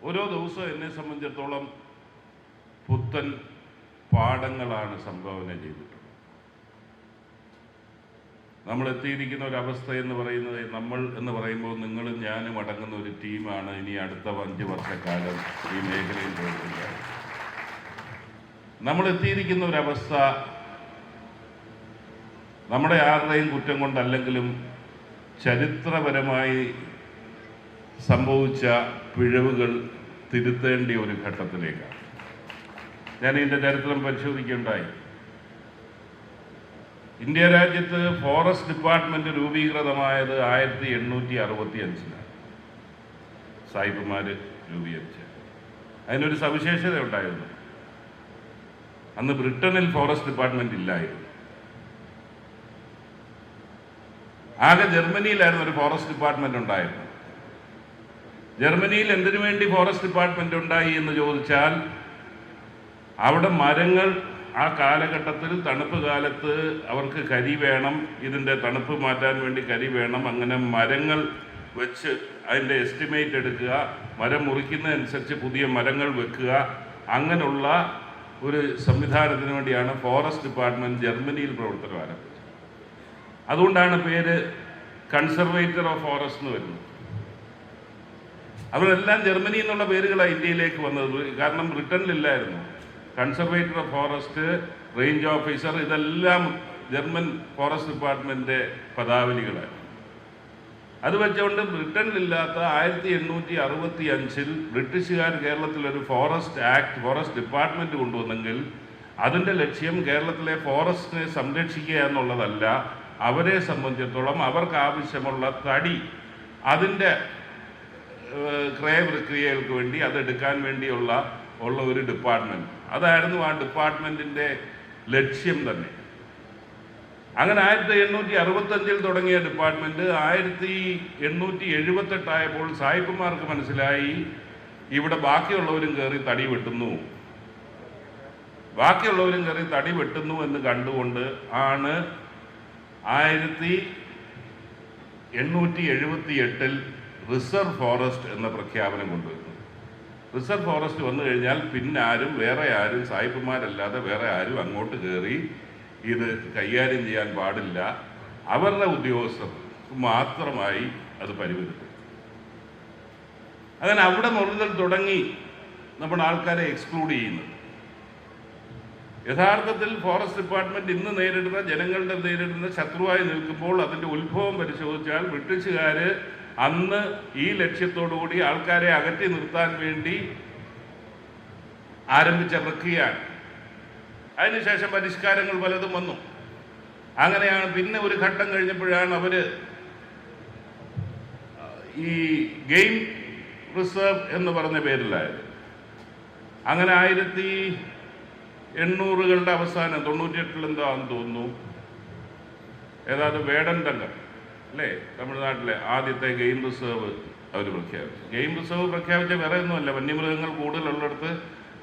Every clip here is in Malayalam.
ഓരോ ദിവസവും എന്നെ സംബന്ധിച്ചിടത്തോളം പുത്തൻ പാഠങ്ങളാണ് സംഭാവന ചെയ്തിട്ടുള്ളത്. നമ്മൾ എത്തിയിരിക്കുന്ന ഒരവസ്ഥ എന്ന് പറയുന്നത്, നമ്മൾ എന്ന് പറയുമ്പോൾ നിങ്ങളും ഞാനും അടങ്ങുന്ന ഒരു ടീമാണ് ഇനി അടുത്ത 5 വർഷക്കാലം ഈ മേഖലയിൽ പ്രവർത്തിക്കുക. നമ്മൾ എത്തിയിരിക്കുന്ന ഒരവസ്ഥ നമ്മുടെ ആരുടെയും കുറ്റം കൊണ്ടല്ലെങ്കിലും ചരിത്രപരമായി സംഭവിച്ച പിഴവുകൾ തിരുത്തേണ്ട ഒരു ഘട്ടത്തിലേക്കാണ്. ഞാൻ ഇതിൻ്റെ ചരിത്രം പരിശോധിക്കുകയുണ്ടായി. ഇന്ത്യ രാജ്യത്ത് ഫോറസ്റ്റ് ഡിപ്പാർട്ട്മെന്റ് രൂപീകൃതമായത് 1865 സായിപ്പന്മാർ രൂപീകരിച്ച്. അതിനൊരു സവിശേഷത ഉണ്ടായിരുന്നു. അന്ന് ബ്രിട്ടനിൽ ഫോറസ്റ്റ് ഡിപ്പാർട്ട്മെന്റ് ഇല്ലായിരുന്നു. ആകെ ജർമ്മനിയിലായിരുന്നു ഒരു ഫോറസ്റ്റ് ഡിപ്പാർട്ട്മെന്റ് ഉണ്ടായിരുന്നത്. ജർമ്മനിയിൽ എന്തിനു വേണ്ടി ഫോറസ്റ്റ് ഡിപ്പാർട്ട്മെന്റ് ഉണ്ടായി എന്ന് ചോദിച്ചാൽ, അവിടെ മരങ്ങൾ ആ കാലഘട്ടത്തിൽ തണുപ്പ് കാലത്ത് അവർക്ക് കരി വേണം, ഇതിൻ്റെ തണുപ്പ് മാറ്റാൻ വേണ്ടി കരി വേണം. അങ്ങനെ മരങ്ങൾ വെച്ച് അതിൻ്റെ എസ്റ്റിമേറ്റ് എടുക്കുക, മരം മുറിക്കുന്നതനുസരിച്ച് പുതിയ മരങ്ങൾ വെക്കുക, അങ്ങനെയുള്ള ഒരു സംവിധാനത്തിന് വേണ്ടിയാണ് ഫോറസ്റ്റ് ഡിപ്പാർട്ട്മെന്റ് ജർമ്മനിയിൽ പ്രവർത്തനം ആരംഭിച്ചത്. അതുകൊണ്ടാണ് പേര് കൺസർവേറ്റർ ഓഫ് ഫോറസ്റ്റ് എന്ന് വരുന്നത്. അവരെല്ലാം ജർമ്മനി എന്നുള്ള പേരുകളാണ് ഇന്ത്യയിലേക്ക് വന്നത്. കാരണം ബ്രിട്ടനിലില്ലായിരുന്നു. Conservator of forest, range officer, ഇതെല്ലാം ജർമ്മൻ ഫോറസ്റ്റ് ഡിപ്പാർട്ട്മെന്റിന്റെ പദാവലികളാണ്. അത് വെച്ചുകൊണ്ട് ബ്രിട്ടനിലില്ലാത്ത 1865 ബ്രിട്ടീഷുകാർ കേരളത്തിൽ ഒരു ഫോറസ്റ്റ് ആക്ട്, ഫോറസ്റ്റ് ഡിപ്പാർട്ട്മെന്റ് കൊണ്ടുവന്നെങ്കിൽ അതിൻ്റെ ലക്ഷ്യം കേരളത്തിലെ ഫോറസ്റ്റിനെ സംരക്ഷിക്കുക എന്നുള്ളതല്ല. അവരെ സംബന്ധിച്ചിടത്തോളം അവർക്ക് ആവശ്യമുള്ള തടി, അതിൻ്റെ ക്രയപ്രക്രിയകൾക്ക് വേണ്ടി അതെടുക്കാൻ വേണ്ടിയുള്ള ഒരു ഡിപ്പാർട്ട്മെന്റ്. അതായിരുന്നു ആ ഡിപ്പാർട്ട്മെന്റിന്റെ ലക്ഷ്യം തന്നെ. അങ്ങനെ 1865 തുടങ്ങിയ ഡിപ്പാർട്ട്മെന്റ് 1878 ആയപ്പോൾ സായിപ്പന്മാർക്ക് മനസ്സിലായി ഇവിടെ ബാക്കിയുള്ളവരും കയറി തടി വെട്ടുന്നു. ബാക്കിയുള്ളവരും കയറി തടി വെട്ടുന്നു എന്ന് കണ്ടുകൊണ്ട് ആണ് 1878 റിസർവ് ഫോറസ്റ്റ് എന്ന പ്രഖ്യാപനം കൊണ്ടുവരുന്നത്. റിസർവ് ഫോറസ്റ്റ് വന്നു കഴിഞ്ഞാൽ പിന്നെ വേറെ ആരും സായിപ്പന്മാരല്ലാതെ വേറെ ആരും അങ്ങോട്ട് കയറി ഇത് കൈകാര്യം ചെയ്യാൻ പാടില്ല. അവരുടെ ഉദ്യോഗസ്ഥർ മാത്രമായി അത് പരിമിതപ്പെടും. അങ്ങനെ അവിടെ മുതൽ തുടങ്ങി നമ്മുടെ ആൾക്കാരെ എക്സ്ക്ലൂഡ് ചെയ്യുന്നത്. യഥാർത്ഥത്തിൽ ഫോറസ്റ്റ് ഡിപ്പാർട്ട്മെന്റ് ഇന്ന് ജനങ്ങളുടെ ശത്രുവായി നിൽക്കുമ്പോൾ അതിൻ്റെ ഉത്ഭവം പരിശോധിച്ചാൽ ബ്രിട്ടീഷുകാർ അന്ന് ഈ ലക്ഷ്യത്തോടുകൂടി ആൾക്കാരെ അകറ്റി നിർത്താൻ വേണ്ടി ആരംഭിച്ച പ്രക്രിയയാണ്. അതിനുശേഷം പരിഷ്കാരങ്ങൾ പലതും വന്നു. അങ്ങനെയാണ് പിന്നെ ഒരു ഘട്ടം കഴിഞ്ഞപ്പോഴാണ് അവര് ഈ ഗെയിം റിസർവ് എന്ന് പറഞ്ഞ പേരിലായത്. അങ്ങനെ 1800കളുടെ അവസാനം 98 എന്താണെന്ന് തോന്നുന്നു, ഏതാണ്ട് വേടന്തംഗം അല്ലേ, തമിഴ്നാട്ടിലെ ആദ്യത്തെ ഗെയിം റിസർവ് അവർ പ്രഖ്യാപിച്ചു. ഗെയിം റിസർവ് പ്രഖ്യാപിച്ച വേറെ ഒന്നുമല്ല, വന്യമൃഗങ്ങൾ കൂടുതലുള്ളിടത്ത്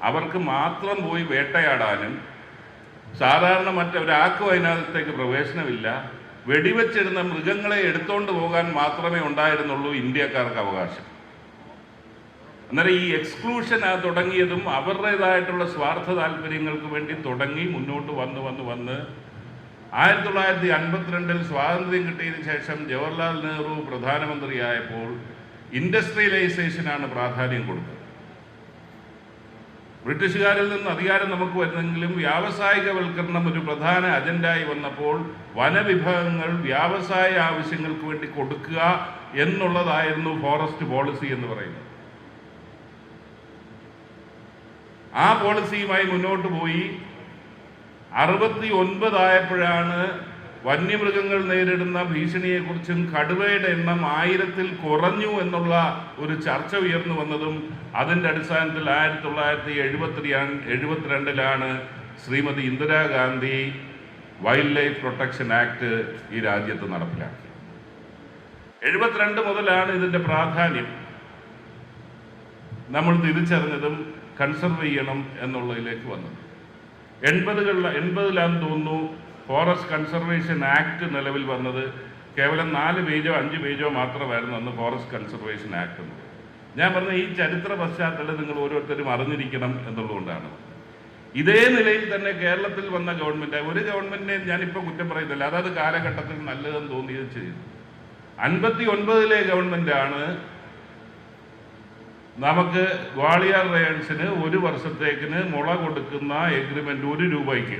അവർക്ക് മാത്രം പോയി വേട്ടയാടാനും സാധാരണ മറ്റൊരാൾക്കും അതിനകത്തേക്ക് പ്രവേശനമില്ല. വെടിവെച്ചിരുന്ന മൃഗങ്ങളെ എടുത്തോണ്ട് പോകാൻ മാത്രമേ ഉണ്ടായിരുന്നുള്ളൂ ഇന്ത്യക്കാർക്ക് അവകാശം. അന്നേരം ഈ എക്സ്ക്ലൂഷൻ തുടങ്ങിയതും അവരുടേതായിട്ടുള്ള സ്വാർത്ഥ താല്പര്യങ്ങൾക്ക് വേണ്ടി തുടങ്ങി മുന്നോട്ട് വന്ന് 1952 സ്വാതന്ത്ര്യം കിട്ടിയതിനു ശേഷം ജവഹർലാൽ നെഹ്റു പ്രധാനമന്ത്രിയായപ്പോൾ ഇൻഡസ്ട്രിയലൈസേഷനാണ് പ്രാധാന്യം കൊടുത്തത്. ബ്രിട്ടീഷുകാരിൽ നിന്ന് അധികാരം നമുക്ക് വരുന്നെങ്കിലും വ്യാവസായികവൽക്കരണം ഒരു പ്രധാന അജണ്ടയായി വന്നപ്പോൾ വനവിഭവങ്ങൾ വ്യാവസായ ആവശ്യങ്ങൾക്ക് വേണ്ടി കൊടുക്കുക എന്നുള്ളതായിരുന്നു ഫോറസ്റ്റ് പോളിസി എന്ന് പറയുന്നത്. ആ പോളിസിയുമായി മുന്നോട്ട് പോയി 69 ആയപ്പോഴാണ് വന്യമൃഗങ്ങൾ നേരിടുന്ന ഭീഷണിയെക്കുറിച്ചും കടുവയുടെ എണ്ണം 1000-ൽ കുറഞ്ഞു എന്നുള്ള ഒരു ചർച്ച ഉയർന്നു വന്നതും അതിൻ്റെ അടിസ്ഥാനത്തിൽ 1972 Shrimati Indira Gandhi wild life protection act ഈ രാജ്യത്ത് നടപ്പിലാക്കി. 72 മുതലാണ് ഇതിൻ്റെ പ്രാധാന്യം നമ്മൾ തിരിച്ചറിഞ്ഞതും കൺസർവ് ചെയ്യണം എന്നുള്ളതിലേക്ക് വന്നത്. 80-ലാന്ന് തോന്നുന്നു ഫോറസ്റ്റ് കൺസർവേഷൻ ആക്ട് നിലവിൽ വന്നത്. കേവലം 4 പേജോ 5 പേജോ മാത്രമായിരുന്നു അന്ന് ഫോറസ്റ്റ് കൺസർവേഷൻ ആക്ട് എന്നത്. ഞാൻ പറഞ്ഞ ഈ ചരിത്ര പശ്ചാത്തലം നിങ്ങൾ ഓരോരുത്തരും അറിഞ്ഞിരിക്കണം എന്നുള്ളതുകൊണ്ടാണ്. ഇതേ നിലയിൽ തന്നെ കേരളത്തിൽ വന്ന ഗവൺമെന്റ്, ഒരു ഗവൺമെന്റിനെ ഞാനിപ്പോൾ കുറ്റം പറയുന്നില്ല, അതത് കാലഘട്ടത്തിൽ നല്ലതെന്ന് തോന്നിയത് ചെയ്തു. 59-ലെ ഗവൺമെന്റാണ് നമുക്ക് ഗ്വാളിയാർ റയൺസിന് 1 വർഷത്തേക്കിന് മുള കൊടുക്കുന്ന എഗ്രിമെന്റ് 1 രൂപയ്ക്ക്,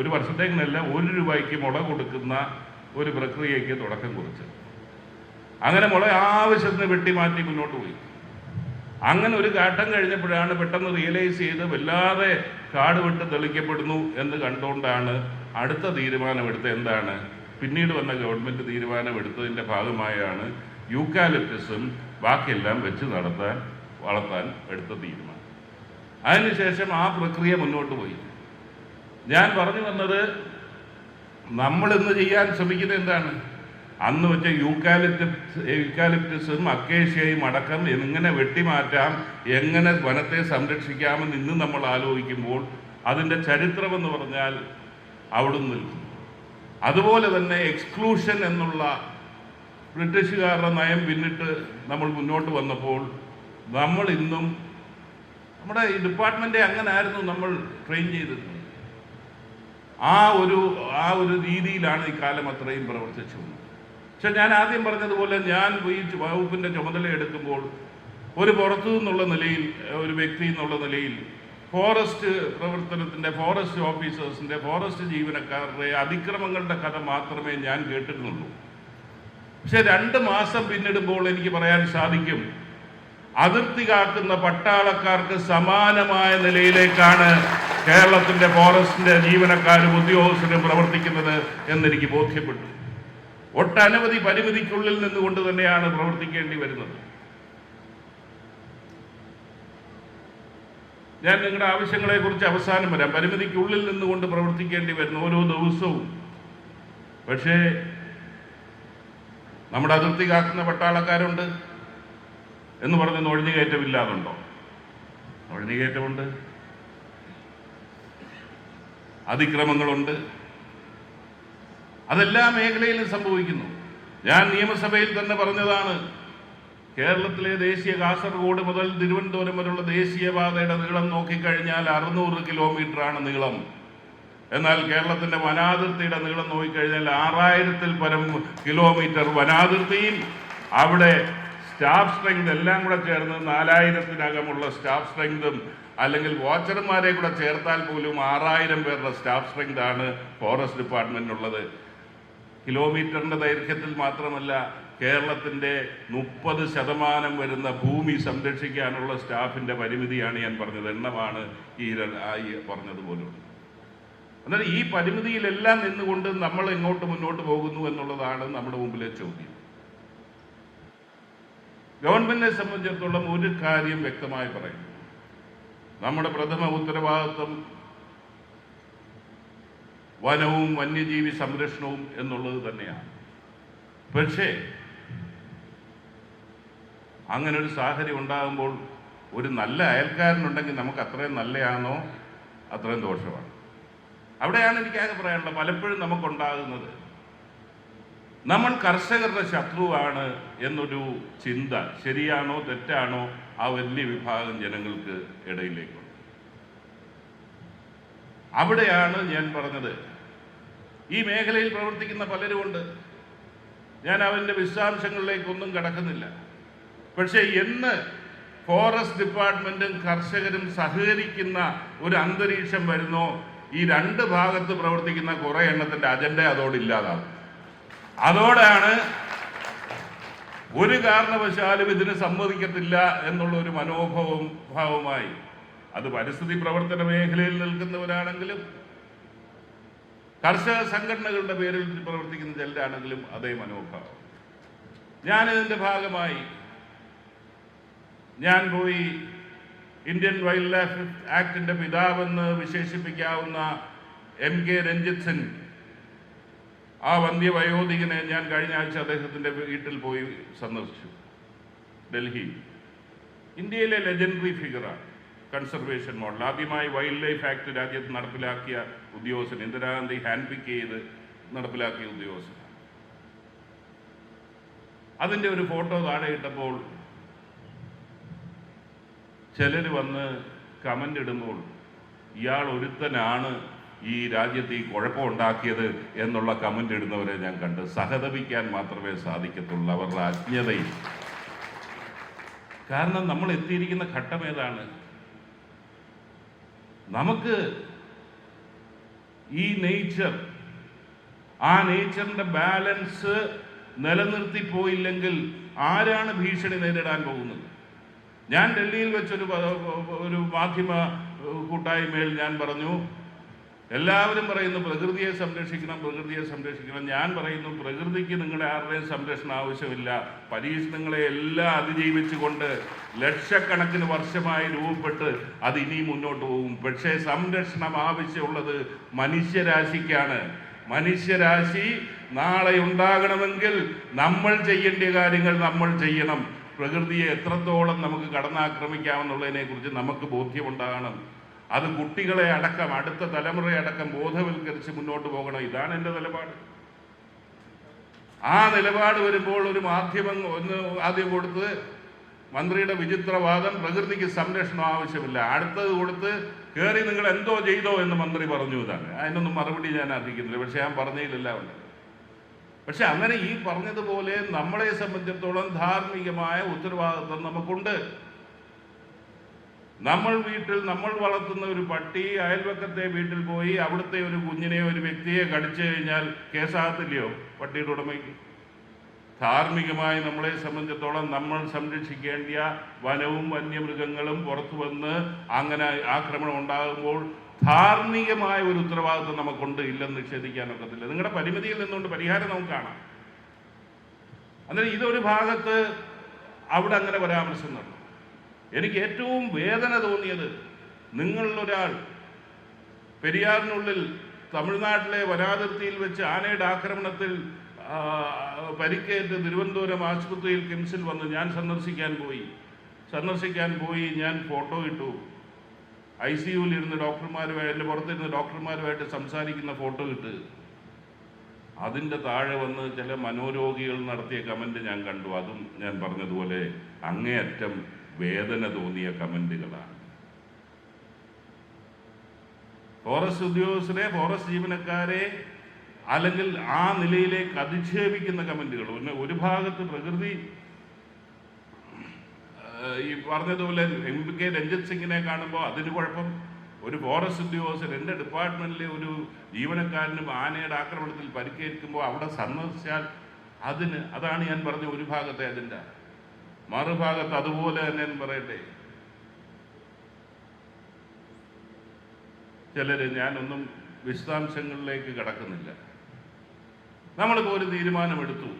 ഒരു വർഷത്തേക്കിനല്ല 1 രൂപയ്ക്ക് മുള കൊടുക്കുന്ന ഒരു പ്രക്രിയയ്ക്ക് തുടക്കം കുറിച്ച്. അങ്ങനെ മുള ആവശ്യത്തിന് വെട്ടിമാറ്റി മുന്നോട്ട് പോയി. അങ്ങനെ ഒരു ഘട്ടം കഴിഞ്ഞപ്പോഴാണ് പെട്ടെന്ന് റിയലൈസ് ചെയ്ത് വല്ലാതെ കാട് വിട്ട് തെളിക്കപ്പെടുന്നു എന്ന് കണ്ടുകൊണ്ടാണ് അടുത്ത തീരുമാനമെടുത്ത്. എന്താണ് പിന്നീട് വന്ന ഗവൺമെന്റ് തീരുമാനമെടുത്തതിൻ്റെ ഭാഗമായാണ് യൂക്കാലിപ്റ്റസും ബാക്കിയെല്ലാം വെച്ച് വളർത്താൻ എടുത്ത തീരുമാനം. അതിനുശേഷം ആ പ്രക്രിയ മുന്നോട്ട് പോയി. ഞാൻ പറഞ്ഞു വന്നത്, നമ്മൾ ഇന്ന് ചെയ്യാൻ ശ്രമിക്കുന്നത് എന്താണ്? അന്ന് വെച്ച യൂക്കാലിപ്റ്റസും അക്കേഷ്യയും അടക്കം എങ്ങനെ വെട്ടിമാറ്റാം, എങ്ങനെ വനത്തെ സംരക്ഷിക്കാമെന്ന് ഇന്ന് നമ്മൾ ആലോചിക്കുമ്പോൾ അതിൻ്റെ ചരിത്രമെന്ന് പറഞ്ഞാൽ അവിടുന്ന് നിൽക്കുന്നു. അതുപോലെ തന്നെ എക്സ്ക്ലൂഷൻ എന്നുള്ള ബ്രിട്ടീഷുകാരുടെ നയം പിന്നിട്ട് നമ്മൾ മുന്നോട്ട് വന്നപ്പോൾ നമ്മൾ ഇന്നും നമ്മുടെ ഈ ഡിപ്പാർട്ട്മെൻറ്റ് അങ്ങനെ ആയിരുന്നു നമ്മൾ ട്രെയിൻ ചെയ്തിരുന്നത്. ആ ഒരു രീതിയിലാണ് ഈ കാലം അത്രയും പ്രവർത്തിച്ചു. പക്ഷെ ഞാൻ ആദ്യം പറഞ്ഞതുപോലെ, ഞാൻ ഈ വകുപ്പിൻ്റെ ചുമതല എടുക്കുമ്പോൾ ഒരു പുറത്തു നിന്നുള്ള നിലയിൽ, ഒരു വ്യക്തി എന്നുള്ള നിലയിൽ ഫോറസ്റ്റ് പ്രവർത്തനത്തിൻ്റെ, ഫോറസ്റ്റ് ഓഫീസേഴ്സിൻ്റെ, ഫോറസ്റ്റ് ജീവനക്കാരുടെ അതിക്രമങ്ങളുടെ കഥ മാത്രമേ ഞാൻ കേട്ടിരുന്നുള്ളൂ. പക്ഷെ 2 മാസം പിന്നിടുമ്പോൾ എനിക്ക് പറയാൻ സാധിക്കും, അതിർത്തി കാക്കുന്ന പട്ടാളക്കാർക്ക് സമാനമായ നിലയിലേക്കാണ് കേരളത്തിൻ്റെ ഫോറസ്റ്റിൻ്റെ ജീവനക്കാരും ഉദ്യോഗസ്ഥരും പ്രവർത്തിക്കുന്നത് എന്നെനിക്ക് ബോധ്യപ്പെട്ടു. ഒട്ടനവധി പരിമിതിക്കുള്ളിൽ നിന്നുകൊണ്ട് തന്നെയാണ് പ്രവർത്തിക്കേണ്ടി വരുന്നത്. ഞാൻ നിങ്ങളുടെ ആവശ്യങ്ങളെക്കുറിച്ച് അവസാനം വരാം. പരിമിതിക്കുള്ളിൽ നിന്നുകൊണ്ട് പ്രവർത്തിക്കേണ്ടി വരുന്നു ഓരോ ദിവസവും. പക്ഷേ നമ്മുടെ അതിർത്തി കാക്കുന്ന പട്ടാളക്കാരുണ്ട് എന്ന് പറഞ്ഞ് നുഴഞ്ഞുകയറ്റമില്ലാതുണ്ടോ? നുഴഞ്ഞുകയറ്റമുണ്ട്, അതിക്രമങ്ങളുണ്ട്, അതെല്ലാ മേഖലയിലും സംഭവിക്കുന്നു. ഞാൻ നിയമസഭയിൽ തന്നെ പറഞ്ഞതാണ്, കേരളത്തിലെ കാസർഗോഡ് മുതൽ തിരുവനന്തപുരം വരെയുള്ള ദേശീയപാതയുടെ നീളം നോക്കിക്കഴിഞ്ഞാൽ 600 കിലോമീറ്ററാണ് നീളം. എന്നാൽ കേരളത്തിൻ്റെ വനാതിർത്തിയുടെ നീളം നോക്കിക്കഴിഞ്ഞാൽ 6000-ൽ പരം കിലോമീറ്റർ വനാതിർത്തിയും അവിടെ സ്റ്റാഫ് സ്ട്രെങ്ത് എല്ലാം കൂടെ ചേർന്ന് 4000-നകമുള്ള സ്റ്റാഫ് സ്ട്രെങ്തും, അല്ലെങ്കിൽ വാച്ചർമാരെ കൂടെ ചേർത്താൽ പോലും 6000 പേരുടെ സ്റ്റാഫ് സ്ട്രെങ്ത് ആണ് ഫോറസ്റ്റ് ഡിപ്പാർട്ട്മെന്റിനുള്ളത്. കിലോമീറ്ററിന്റെ ദൈർഘ്യത്തിൽ മാത്രമല്ല, കേരളത്തിൻ്റെ 30% വരുന്ന ഭൂമി സംരക്ഷിക്കാനുള്ള സ്റ്റാഫിൻ്റെ പരിമിതിയാണ് ഞാൻ പറഞ്ഞത്. എണ്ണമാണ് ഈ പറഞ്ഞതുപോലും. എന്നാൽ ഈ പരിമിതിയിലെല്ലാം നിന്നുകൊണ്ട് നമ്മൾ എങ്ങോട്ട് മുന്നോട്ട് പോകുന്നു എന്നുള്ളതാണ് നമ്മുടെ മുമ്പിലെ ചോദ്യം. ഗവൺമെന്റിനെ സംബന്ധിച്ചിടത്തോളം ഒരു കാര്യം വ്യക്തമായി പറയുന്നു, നമ്മുടെ പ്രഥമ ഉത്തരവാദിത്വം വനവും വന്യജീവി സംരക്ഷണവും എന്നുള്ളത് തന്നെയാണ്. പക്ഷേ അങ്ങനെ ഒരു സാഹചര്യം ഉണ്ടാകുമ്പോൾ ഒരു നല്ല അയൽക്കാരനുണ്ടെങ്കിൽ നമുക്ക് അത്രയും നല്ലതാണോ അത്രയും ദോഷമാണ്. അവിടെയാണ് എനിക്കാകെ പറയാനുള്ളത്. പലപ്പോഴും നമുക്കുണ്ടാകുന്നത്, നമ്മൾ കർഷകരുടെ ശത്രുവാണ് എന്നൊരു ചിന്ത ശരിയാണോ തെറ്റാണോ ആ വലിയ വിഭാഗം ജനങ്ങൾക്ക് ഇടയിലേക്കുണ്ട്. അവിടെയാണ് ഞാൻ പറഞ്ഞത്, ഈ മേഖലയിൽ പ്രവർത്തിക്കുന്ന പലരുമുണ്ട്, ഞാൻ അവൻ്റെ വിശദാംശങ്ങളിലേക്കൊന്നും കടക്കുന്നില്ല. പക്ഷേ എന്ന് ഫോറസ്റ്റ് ഡിപ്പാർട്ട്മെന്റും കർഷകരും സഹകരിക്കുന്ന ഒരു അന്തരീക്ഷം വരുന്നോ, ഈ 2 ഭാഗത്ത് പ്രവർത്തിക്കുന്ന കുറേ എണ്ണത്തിൻ്റെ അജണ്ട അതോടില്ലാതാവും. അതോടെയാണ് ഒരു കാരണവശാലും ഇതിന് സമ്മതിക്കത്തില്ല എന്നുള്ള ഒരു ഭാവമായി, അത് പരിസ്ഥിതി പ്രവർത്തന മേഖലയിൽ നിൽക്കുന്നവരാണെങ്കിലും കർഷക സംഘടനകളുടെ പേരിൽ പ്രവർത്തിക്കുന്ന ചിലരാണെങ്കിലും അതേ മനോഭാവം. ഞാനിതിൻ്റെ ഭാഗമായി ഞാൻ പോയി ഇന്ത്യൻ വൈൽഡ് ലൈഫ് ആക്ടിൻ്റെ പിതാവെന്ന് വിശേഷിപ്പിക്കാവുന്ന MK രഞ്ജിത്ത് സിംഗ്, ആ വന്ധ്യവയോധികനെ ഞാൻ കഴിഞ്ഞ ആഴ്ച അദ്ദേഹത്തിൻ്റെ വീട്ടിൽ പോയി സന്ദർശിച്ചു. ഡൽഹി ഇന്ത്യയിലെ ലെജൻഡറി ഫിഗറാണ്. കൺസർവേഷൻ മോഡൽ ആദ്യമായി വൈൽഡ് ലൈഫ് ആക്ട് രാജ്യത്ത് നടപ്പിലാക്കിയ ഉദ്യോഗസ്ഥൻ, ഇന്ദിരാഗാന്ധി ഹാൻഡ് പിക്ക് ചെയ്ത് നടപ്പിലാക്കിയ ഉദ്യോഗസ്ഥൻ. അതിൻ്റെ ഒരു ഫോട്ടോ താഴെ ഇട്ടപ്പോൾ ചിലർ വന്ന് കമൻ്റ് ഇടുമ്പോൾ ഇയാൾ ഒരുത്തനാണ് ഈ രാജ്യത്ത് ഈ കുഴപ്പമുണ്ടാക്കിയത് എന്നുള്ള കമൻ്റ് ഇടുന്നവരെ ഞാൻ കണ്ട് സഹതപിക്കാൻ മാത്രമേ സാധിക്കത്തുള്ളൂ അവരുടെ അജ്ഞതയിൽ. കാരണം നമ്മൾ എത്തിയിരിക്കുന്ന ഘട്ടം ഏതാണ്? നമുക്ക് ഈ നേച്ചർ, ആ നേച്ചറിന്റെ ബാലൻസ് നിലനിർത്തി പോയില്ലെങ്കിൽ ആരാണ് ഭീഷണി നേരിടാൻ പോകുന്നത്? ഞാൻ ഡൽഹിയിൽ വെച്ചൊരു മാധ്യമ കൂട്ടായ്മയിൽ ഞാൻ പറഞ്ഞു, എല്ലാവരും പറയുന്നു പ്രകൃതിയെ സംരക്ഷിക്കണം, പ്രകൃതിയെ സംരക്ഷിക്കണം. ഞാൻ പറയുന്നു പ്രകൃതിക്ക് നിങ്ങളുടെ ആരുടെയും സംരക്ഷണം ആവശ്യമില്ല. പരീക്ഷണങ്ങളെ എല്ലാം അതിജീവിച്ചുകൊണ്ട് ലക്ഷക്കണക്കിന് വർഷമായി രൂപപ്പെട്ട് അത് ഇനി മുന്നോട്ട് പോകും. പക്ഷേ സംരക്ഷണം ആവശ്യമുള്ളത് മനുഷ്യരാശിക്കാണ്. മനുഷ്യരാശി നാളെ ഉണ്ടാകണമെങ്കിൽ നമ്മൾ ചെയ്യേണ്ട കാര്യങ്ങൾ നമ്മൾ ചെയ്യണം. പ്രകൃതിയെ എത്രത്തോളം നമുക്ക് കടന്നാക്രമിക്കാമെന്നുള്ളതിനെ കുറിച്ച് നമുക്ക് ബോധ്യമുണ്ടാകണം. അത് കുട്ടികളെ അടക്കം, അടുത്ത തലമുറയെ അടക്കം ബോധവൽക്കരിച്ച് മുന്നോട്ട് പോകണം. ഇതാണ് എൻ്റെ നിലപാട്. ആ നിലപാട് വരുമ്പോൾ ഒരു മാധ്യമം ഒന്ന് ആദ്യം കൊടുത്ത് മന്ത്രിയുടെ വിചിത്രവാദം, പ്രകൃതിക്ക് സംരക്ഷണം ആവശ്യമില്ല. അടുത്തത് കൊടുത്ത് കയറി നിങ്ങൾ എന്തോ ചെയ്തോ എന്ന് മന്ത്രി പറഞ്ഞു. ഇതാണ് അതിനൊന്നും മറുപടി ഞാൻ അർഹിക്കുന്നില്ല. പക്ഷെ ഞാൻ പറഞ്ഞതിലെല്ലാം ഉണ്ട്. പക്ഷെ അങ്ങനെ ഈ പറഞ്ഞതുപോലെ നമ്മളെ സംബന്ധിച്ചിടത്തോളം ധാർമ്മികമായ ഉത്തരവാദിത്വം നമുക്കുണ്ട്. നമ്മൾ വീട്ടിൽ നമ്മൾ വളർത്തുന്ന ഒരു പട്ടി അയൽവക്കത്തെ വീട്ടിൽ പോയി അവിടുത്തെ ഒരു കുഞ്ഞിനെ, ഒരു വ്യക്തിയെ കടിച്ചു കഴിഞ്ഞാൽ കേസാകത്തില്ലയോ പട്ടിയുടെ ഉടമയ്ക്ക്? ധാർമ്മികമായി നമ്മളെ സംബന്ധിച്ചിടത്തോളം നമ്മൾ സംരക്ഷിക്കേണ്ട വനവും വന്യമൃഗങ്ങളും പുറത്തു വന്ന് അങ്ങനെ ആക്രമണം ഉണ്ടാകുമ്പോൾ ധാർമ്മികമായ ഒരു ഉത്തരവാദിത്വം നമുക്കുണ്ട്, ഇല്ലെന്ന് നിഷേധിക്കാനൊക്കത്തില്ല. നിങ്ങളുടെ പരിമിതിയിൽ നിന്നുകൊണ്ട് പരിഹാരം നമുക്ക് കാണാം. അന്നേരം ഇതൊരു ഭാഗത്ത് അവിടെ അങ്ങനെ പരാമർശം നടന്നു. എനിക്ക് ഏറ്റവും വേദന തോന്നിയത്, നിങ്ങളിലൊരാൾ പെരിയാറിനുള്ളിൽ തമിഴ്നാട്ടിലെ വനാതിർത്തിയിൽ വെച്ച് ആനയുടെ ആക്രമണത്തിൽ പരിക്കേറ്റ് തിരുവനന്തപുരം ആശുപത്രിയിൽ കിംസിൽ വന്ന് ഞാൻ സന്ദർശിക്കാൻ പോയി ഞാൻ ഫോട്ടോ ഇട്ടു. ICUവിൽ ഇരുന്ന് ഡോക്ടർമാരുമായി, എൻ്റെ പുറത്തിരുന്ന് ഡോക്ടർമാരുമായിട്ട് സംസാരിക്കുന്ന ഫോട്ടോ ഇട്ട് അതിൻ്റെ താഴെ വന്ന് ചില മനോരോഗികൾ നടത്തിയ കമൻറ്റ് ഞാൻ കണ്ടു. അതും ഞാൻ പറഞ്ഞതുപോലെ അങ്ങേയറ്റം വേദന തോന്നിയ കമൻറ്റുകളാണ്. ഫോറസ്റ്റ് ഉദ്യോഗസ്ഥരെ, ഫോറസ്റ്റ് ജീവനക്കാരെ അല്ലെങ്കിൽ ആ നിലയിലേക്ക് അധിക്ഷേപിക്കുന്ന കമൻറ്റുകൾ. ഒരു ഭാഗത്ത് പ്രകൃതി ഈ പറഞ്ഞതുപോലെ MK രഞ്ജിത് സിംഗിനെ കാണുമ്പോൾ അതിന് കുഴപ്പം. ഒരു ഫോറസ്റ്റ് ഉദ്യോഗസ്ഥർ, എൻ്റെ ഡിപ്പാർട്ട്മെൻറ്റിലെ ഒരു ജീവനക്കാരനും ആനയുടെ ആക്രമണത്തിൽ പരിക്കേൽക്കുമ്പോൾ അവിടെ സന്ദർശിച്ചാൽ അതാണ് ഞാൻ പറഞ്ഞ ഒരു ഭാഗത്തെ അജണ്ട. മറുഭാഗത്ത് അതുപോലെ തന്നെ പറയട്ടെ, ചിലര്, ഞാനൊന്നും വിശദാംശങ്ങളിലേക്ക് കടക്കുന്നില്ല, നമ്മളിപ്പോൾ ഒരു തീരുമാനമെടുത്തു,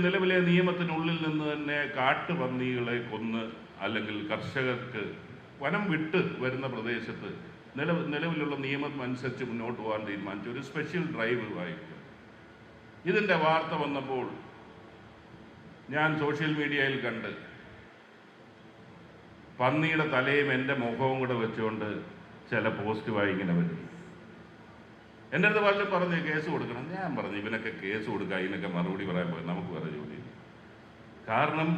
നിലവിലെ നിയമത്തിനുള്ളിൽ നിന്ന് തന്നെ കാട്ടുപന്നികളെ കൊന്ന് അല്ലെങ്കിൽ കർഷകർക്ക് വനം വിട്ട് വരുന്ന പ്രദേശത്ത് നിലവിലുള്ള നിയമം അനുസരിച്ച് മുന്നോട്ട് പോകാൻ തീരുമാനിച്ചു. ഒരു സ്പെഷ്യൽ ഡ്രൈവ് ആയിട്ട് ഇതിൻ്റെ വാർത്ത വന്നപ്പോൾ ഞാൻ സോഷ്യൽ മീഡിയയിൽ കണ്ട് പന്നിയുടെ തലയും എൻ്റെ മുഖവും കൂടെ വെച്ചുകൊണ്ട് ചില പോസ്റ്റ് ഇങ്ങനെ വരുന്നു. എൻ്റെ അടുത്ത് പലരും പറഞ്ഞ് കേസ് കൊടുക്കണം. ഞാൻ പറഞ്ഞു ഇവനൊക്കെ കേസ് കൊടുക്കുക, ഇതിനൊക്കെ മറുപടി പറയാൻ പോയി, നമുക്ക് വേറെ ജോലി. കാരണം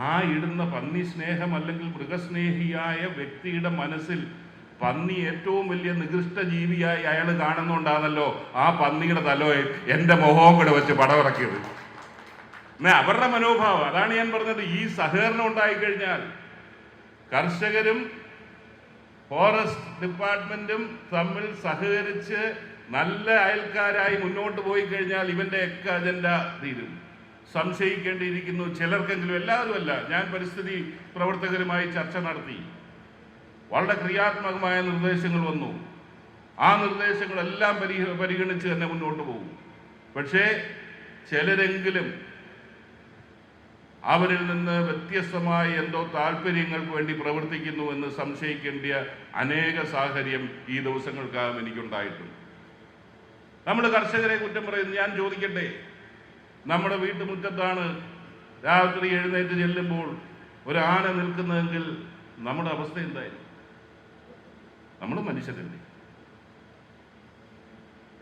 ആ ഇടുന്ന പന്നി സ്നേഹം അല്ലെങ്കിൽ മൃഗസ്നേഹിയായ വ്യക്തിയുടെ മനസ്സിൽ പന്നി ഏറ്റവും വലിയ നികൃഷ്ട ജീവിയായി അയാൾ കാണുന്നുണ്ടാണല്ലോ ആ പന്നിയുടെ തലയെ എൻ്റെ മുഖവും കൂടെ വെച്ച് പടമിറക്കിയത്. അവരുടെ മനോഭാവം അതാണ് ഞാൻ പറഞ്ഞത്. ഈ സഹകരണം ഉണ്ടായിക്കഴിഞ്ഞാൽ കർഷകരും ഫോറസ്റ്റ് ഡിപ്പാർട്ട്മെന്റും തമ്മിൽ സഹകരിച്ച് നല്ല അയൽക്കാരായി മുന്നോട്ട് പോയി കഴിഞ്ഞാൽ ഇവന്റെ ഒക്കെ അജണ്ട തീരും. സംശയിക്കേണ്ടിയിരിക്കുന്നു ചിലർക്കെങ്കിലും, എല്ലാവരും അല്ല. ഞാൻ പരിസ്ഥിതി പ്രവർത്തകരുമായി ചർച്ച നടത്തി, വളരെ ക്രിയാത്മകമായ നിർദ്ദേശങ്ങൾ വന്നു. ആ നിർദ്ദേശങ്ങളെല്ലാം പരിഗണിച്ച് തന്നെ മുന്നോട്ട് പോകും. പക്ഷേ ചിലരെങ്കിലും അവരിൽ നിന്ന് വ്യത്യസ്തമായ എന്തോ താല്പര്യങ്ങൾക്ക് വേണ്ടി പ്രവർത്തിക്കുന്നു എന്ന് സംശയിക്കേണ്ട അനേക സാഹചര്യം ഈ ദിവസങ്ങൾക്കകം എനിക്കുണ്ടായിട്ടുണ്ട്. നമ്മൾ കർഷകരെ കുറ്റം പറയുന്നു. ഞാൻ ചോദിക്കട്ടെ, നമ്മുടെ വീട്ടുമുറ്റത്താണ് രാത്രി എഴുന്നേറ്റ് ചെല്ലുമ്പോൾ ഒരു ആന നിൽക്കുന്നതെങ്കിൽ നമ്മുടെ അവസ്ഥ എന്തായിരുന്നു? നമ്മൾ മനുഷ്യരല്ലേ?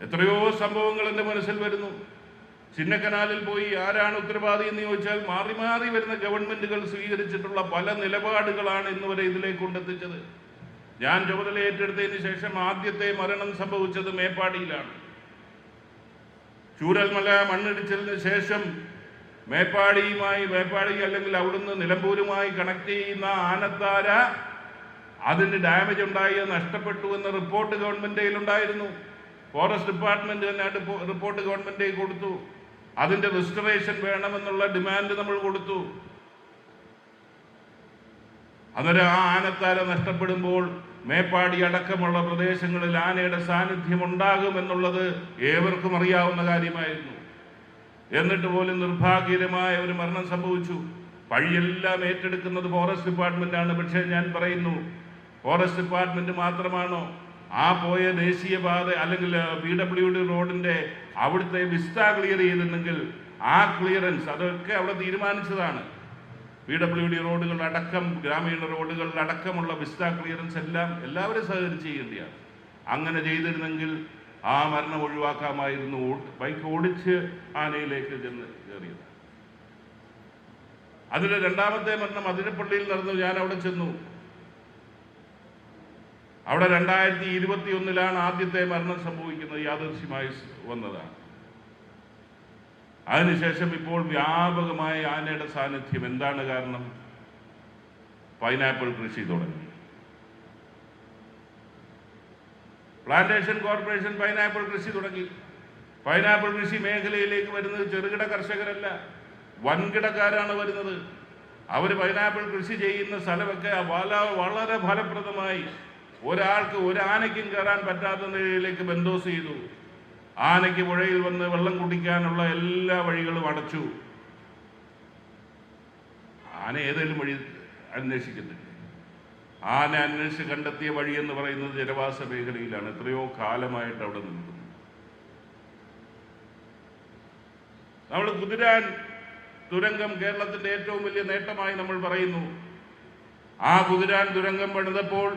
എത്രയോ സംഭവങ്ങൾ എൻ്റെ മനസ്സിൽ വരുന്നു. ചിന്നക്കനാലിൽ പോയി ആരാണ് ഉത്തരവാദി എന്ന് ചോദിച്ചാൽ മാറി മാറി വരുന്ന ഗവൺമെന്റുകൾ സ്വീകരിച്ചിട്ടുള്ള പല നിലപാടുകളാണ് ഇന്നുവരെ ഇതിലേക്ക് കൊണ്ടെത്തിച്ചത്. ഞാൻ ചുമതല ഏറ്റെടുത്തതിന് ശേഷം ആദ്യത്തെ മരണം സംഭവിച്ചത് മേപ്പാടിയിലാണ്. ചൂരൽമല മണ്ണിടിച്ചതിന് ശേഷം മേപ്പാടി അല്ലെങ്കിൽ അവിടുന്ന് നിലമ്പൂരുമായി കണക്ട് ചെയ്യുന്ന ആനത്താര അതിന് ഡാമേജ് ഉണ്ടായി, നഷ്ടപ്പെട്ടു എന്ന റിപ്പോർട്ട് ഗവൺമെന്റ് ഉണ്ടായിരുന്നു. ഫോറസ്റ്റ് ഡിപ്പാർട്ട്മെന്റ് തന്നെ റിപ്പോർട്ട് ഗവൺമെന്റ് കൊടുത്തു. അതിന്റെ റെസ്റ്റോറേഷൻ വേണമെന്നുള്ള ഡിമാൻഡ് നമ്മൾ കൊടുത്തു. അന്നേരം ആ ആനത്താര നഷ്ടപ്പെടുമ്പോൾ മേപ്പാടി അടക്കമുള്ള പ്രദേശങ്ങളിൽ ആനയുടെ സാന്നിധ്യം ഉണ്ടാകുമെന്നുള്ളത് ഏവർക്കും അറിയാവുന്ന കാര്യമായിരുന്നു. എന്നിട്ട് പോലും നിർഭാഗ്യകരമായ ഒരു മരണം സംഭവിച്ചു. പഴിയെല്ലാം ഏറ്റെടുക്കുന്നത് ഫോറസ്റ്റ് ഡിപ്പാർട്ട്മെന്റാണ്. പക്ഷേ ഞാൻ പറയുന്നു, ഫോറസ്റ്റ് ഡിപ്പാർട്ട്മെന്റ് മാത്രമാണോ ആ പോയ ദേശീയപാത അല്ലെങ്കിൽ PWD റോഡിന്റെ അവിടുത്തെ വിസ്ത ക്ലിയർ ചെയ്തിരുന്നെങ്കിൽ ആ ക്ലിയറൻസ് അതൊക്കെ അവിടെ തീരുമാനിച്ചതാണ്. PWD റോഡുകൾ അടക്കം ഗ്രാമീണ റോഡുകളിൽ അടക്കമുള്ള വിസ്ത ക്ലിയറൻസ് എല്ലാം എല്ലാവരും സഹകരിച്ച് ചെയ്യേണ്ടതാണ്. അങ്ങനെ ചെയ്തിരുന്നെങ്കിൽ ആ മരണം ഒഴിവാക്കാമായിരുന്നു. ബൈക്ക് ഓടിച്ച് ആനയിലേക്ക് ചെന്ന് കയറിയത്. അതിൽ രണ്ടാമത്തെ മരണം അതിരപ്പള്ളിയിൽ നടന്നു. ഞാൻ അവിടെ ചെന്നു. അവിടെ 2021 ആദ്യത്തെ മരണം സംഭവിക്കുന്നത്. യാദൃശ്യമായി വന്നതാണ്. അതിനുശേഷം ഇപ്പോൾ വ്യാപകമായ ആനയുടെ സാന്നിധ്യം. എന്താണ് കാരണം? പൈനാപ്പിൾ കൃഷി തുടങ്ങി. പ്ലാന്റേഷൻ കോർപ്പറേഷൻ പൈനാപ്പിൾ കൃഷി തുടങ്ങി. പൈനാപ്പിൾ കൃഷി മേഖലയിലേക്ക് വരുന്നത് ചെറുകിട കർഷകരല്ല, വൻകിടക്കാരാണ് വരുന്നത്. അവർ പൈനാപ്പിൾ കൃഷി ചെയ്യുന്ന സ്ഥലമൊക്കെ വളരെ ഫലപ്രദമായി ഒരാൾക്ക് ഒരാനയ്ക്കും കയറാൻ പറ്റാത്ത നിലയിലേക്ക് ബന്ദോസ് ചെയ്തു. ആനയ്ക്ക് പുഴയിൽ വന്ന് വെള്ളം കുടിക്കാനുള്ള എല്ലാ വഴികളും അടച്ചു. ആന ഏതെങ്കിലും വഴി അന്വേഷിക്കുന്നില്ല. ആന അന്വേഷിച്ച് കണ്ടെത്തിയ വഴി എന്ന് പറയുന്നത് ജനവാസ മേഖലയിലാണ്. എത്രയോ കാലമായിട്ട് അവിടെ നിൽക്കുന്നു. നമ്മൾ കുതിരാൻ തുരങ്കം കേരളത്തിന്റെ ഏറ്റവും വലിയ നേട്ടമായി നമ്മൾ പറയുന്നു. ആ കുതിരാൻ തുരങ്കം പണിതപ്പോൾ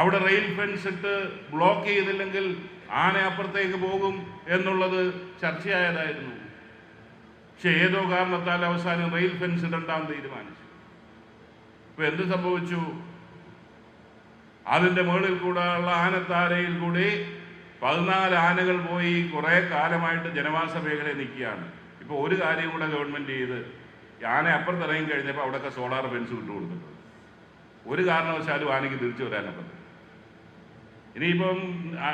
അവിടെ റെയിൽ ഫെൻസ് ഇട്ട് ബ്ലോക്ക് ചെയ്തില്ലെങ്കിൽ ആന അപ്പുറത്തേക്ക് പോകും എന്നുള്ളത് ചർച്ചയായതായിരുന്നു. പക്ഷെ ഏതോ കാരണത്താൽ അവസാനം റെയിൽ ഫെൻസ് ഇടണ്ടാൻ തീരുമാനിച്ചു. ഇപ്പൊ എന്ത് സംഭവിച്ചു? അതിന്റെ മുകളിൽ കൂടെ ഉള്ള ആനത്താരയിൽ കൂടി 14 ആനകൾ പോയി കുറെ കാലമായിട്ട് ജനവാസ മേഖലയിൽ നിൽക്കുകയാണ്. ഇപ്പൊ ഒരു കാര്യം കൂടെ ഗവൺമെന്റ് ചെയ്ത് ആന അപ്പുറത്ത് ഇറങ്ങി കഴിഞ്ഞപ്പോൾ അവിടെയൊക്കെ സോളാർ ഫെൻസ് വിട്ടു കൊടുത്തിട്ടുണ്ട്. ഒരു കാരണവശാലും ആനയ്ക്ക് തിരിച്ചു വരാനൊക്കെ. ഇനിയിപ്പം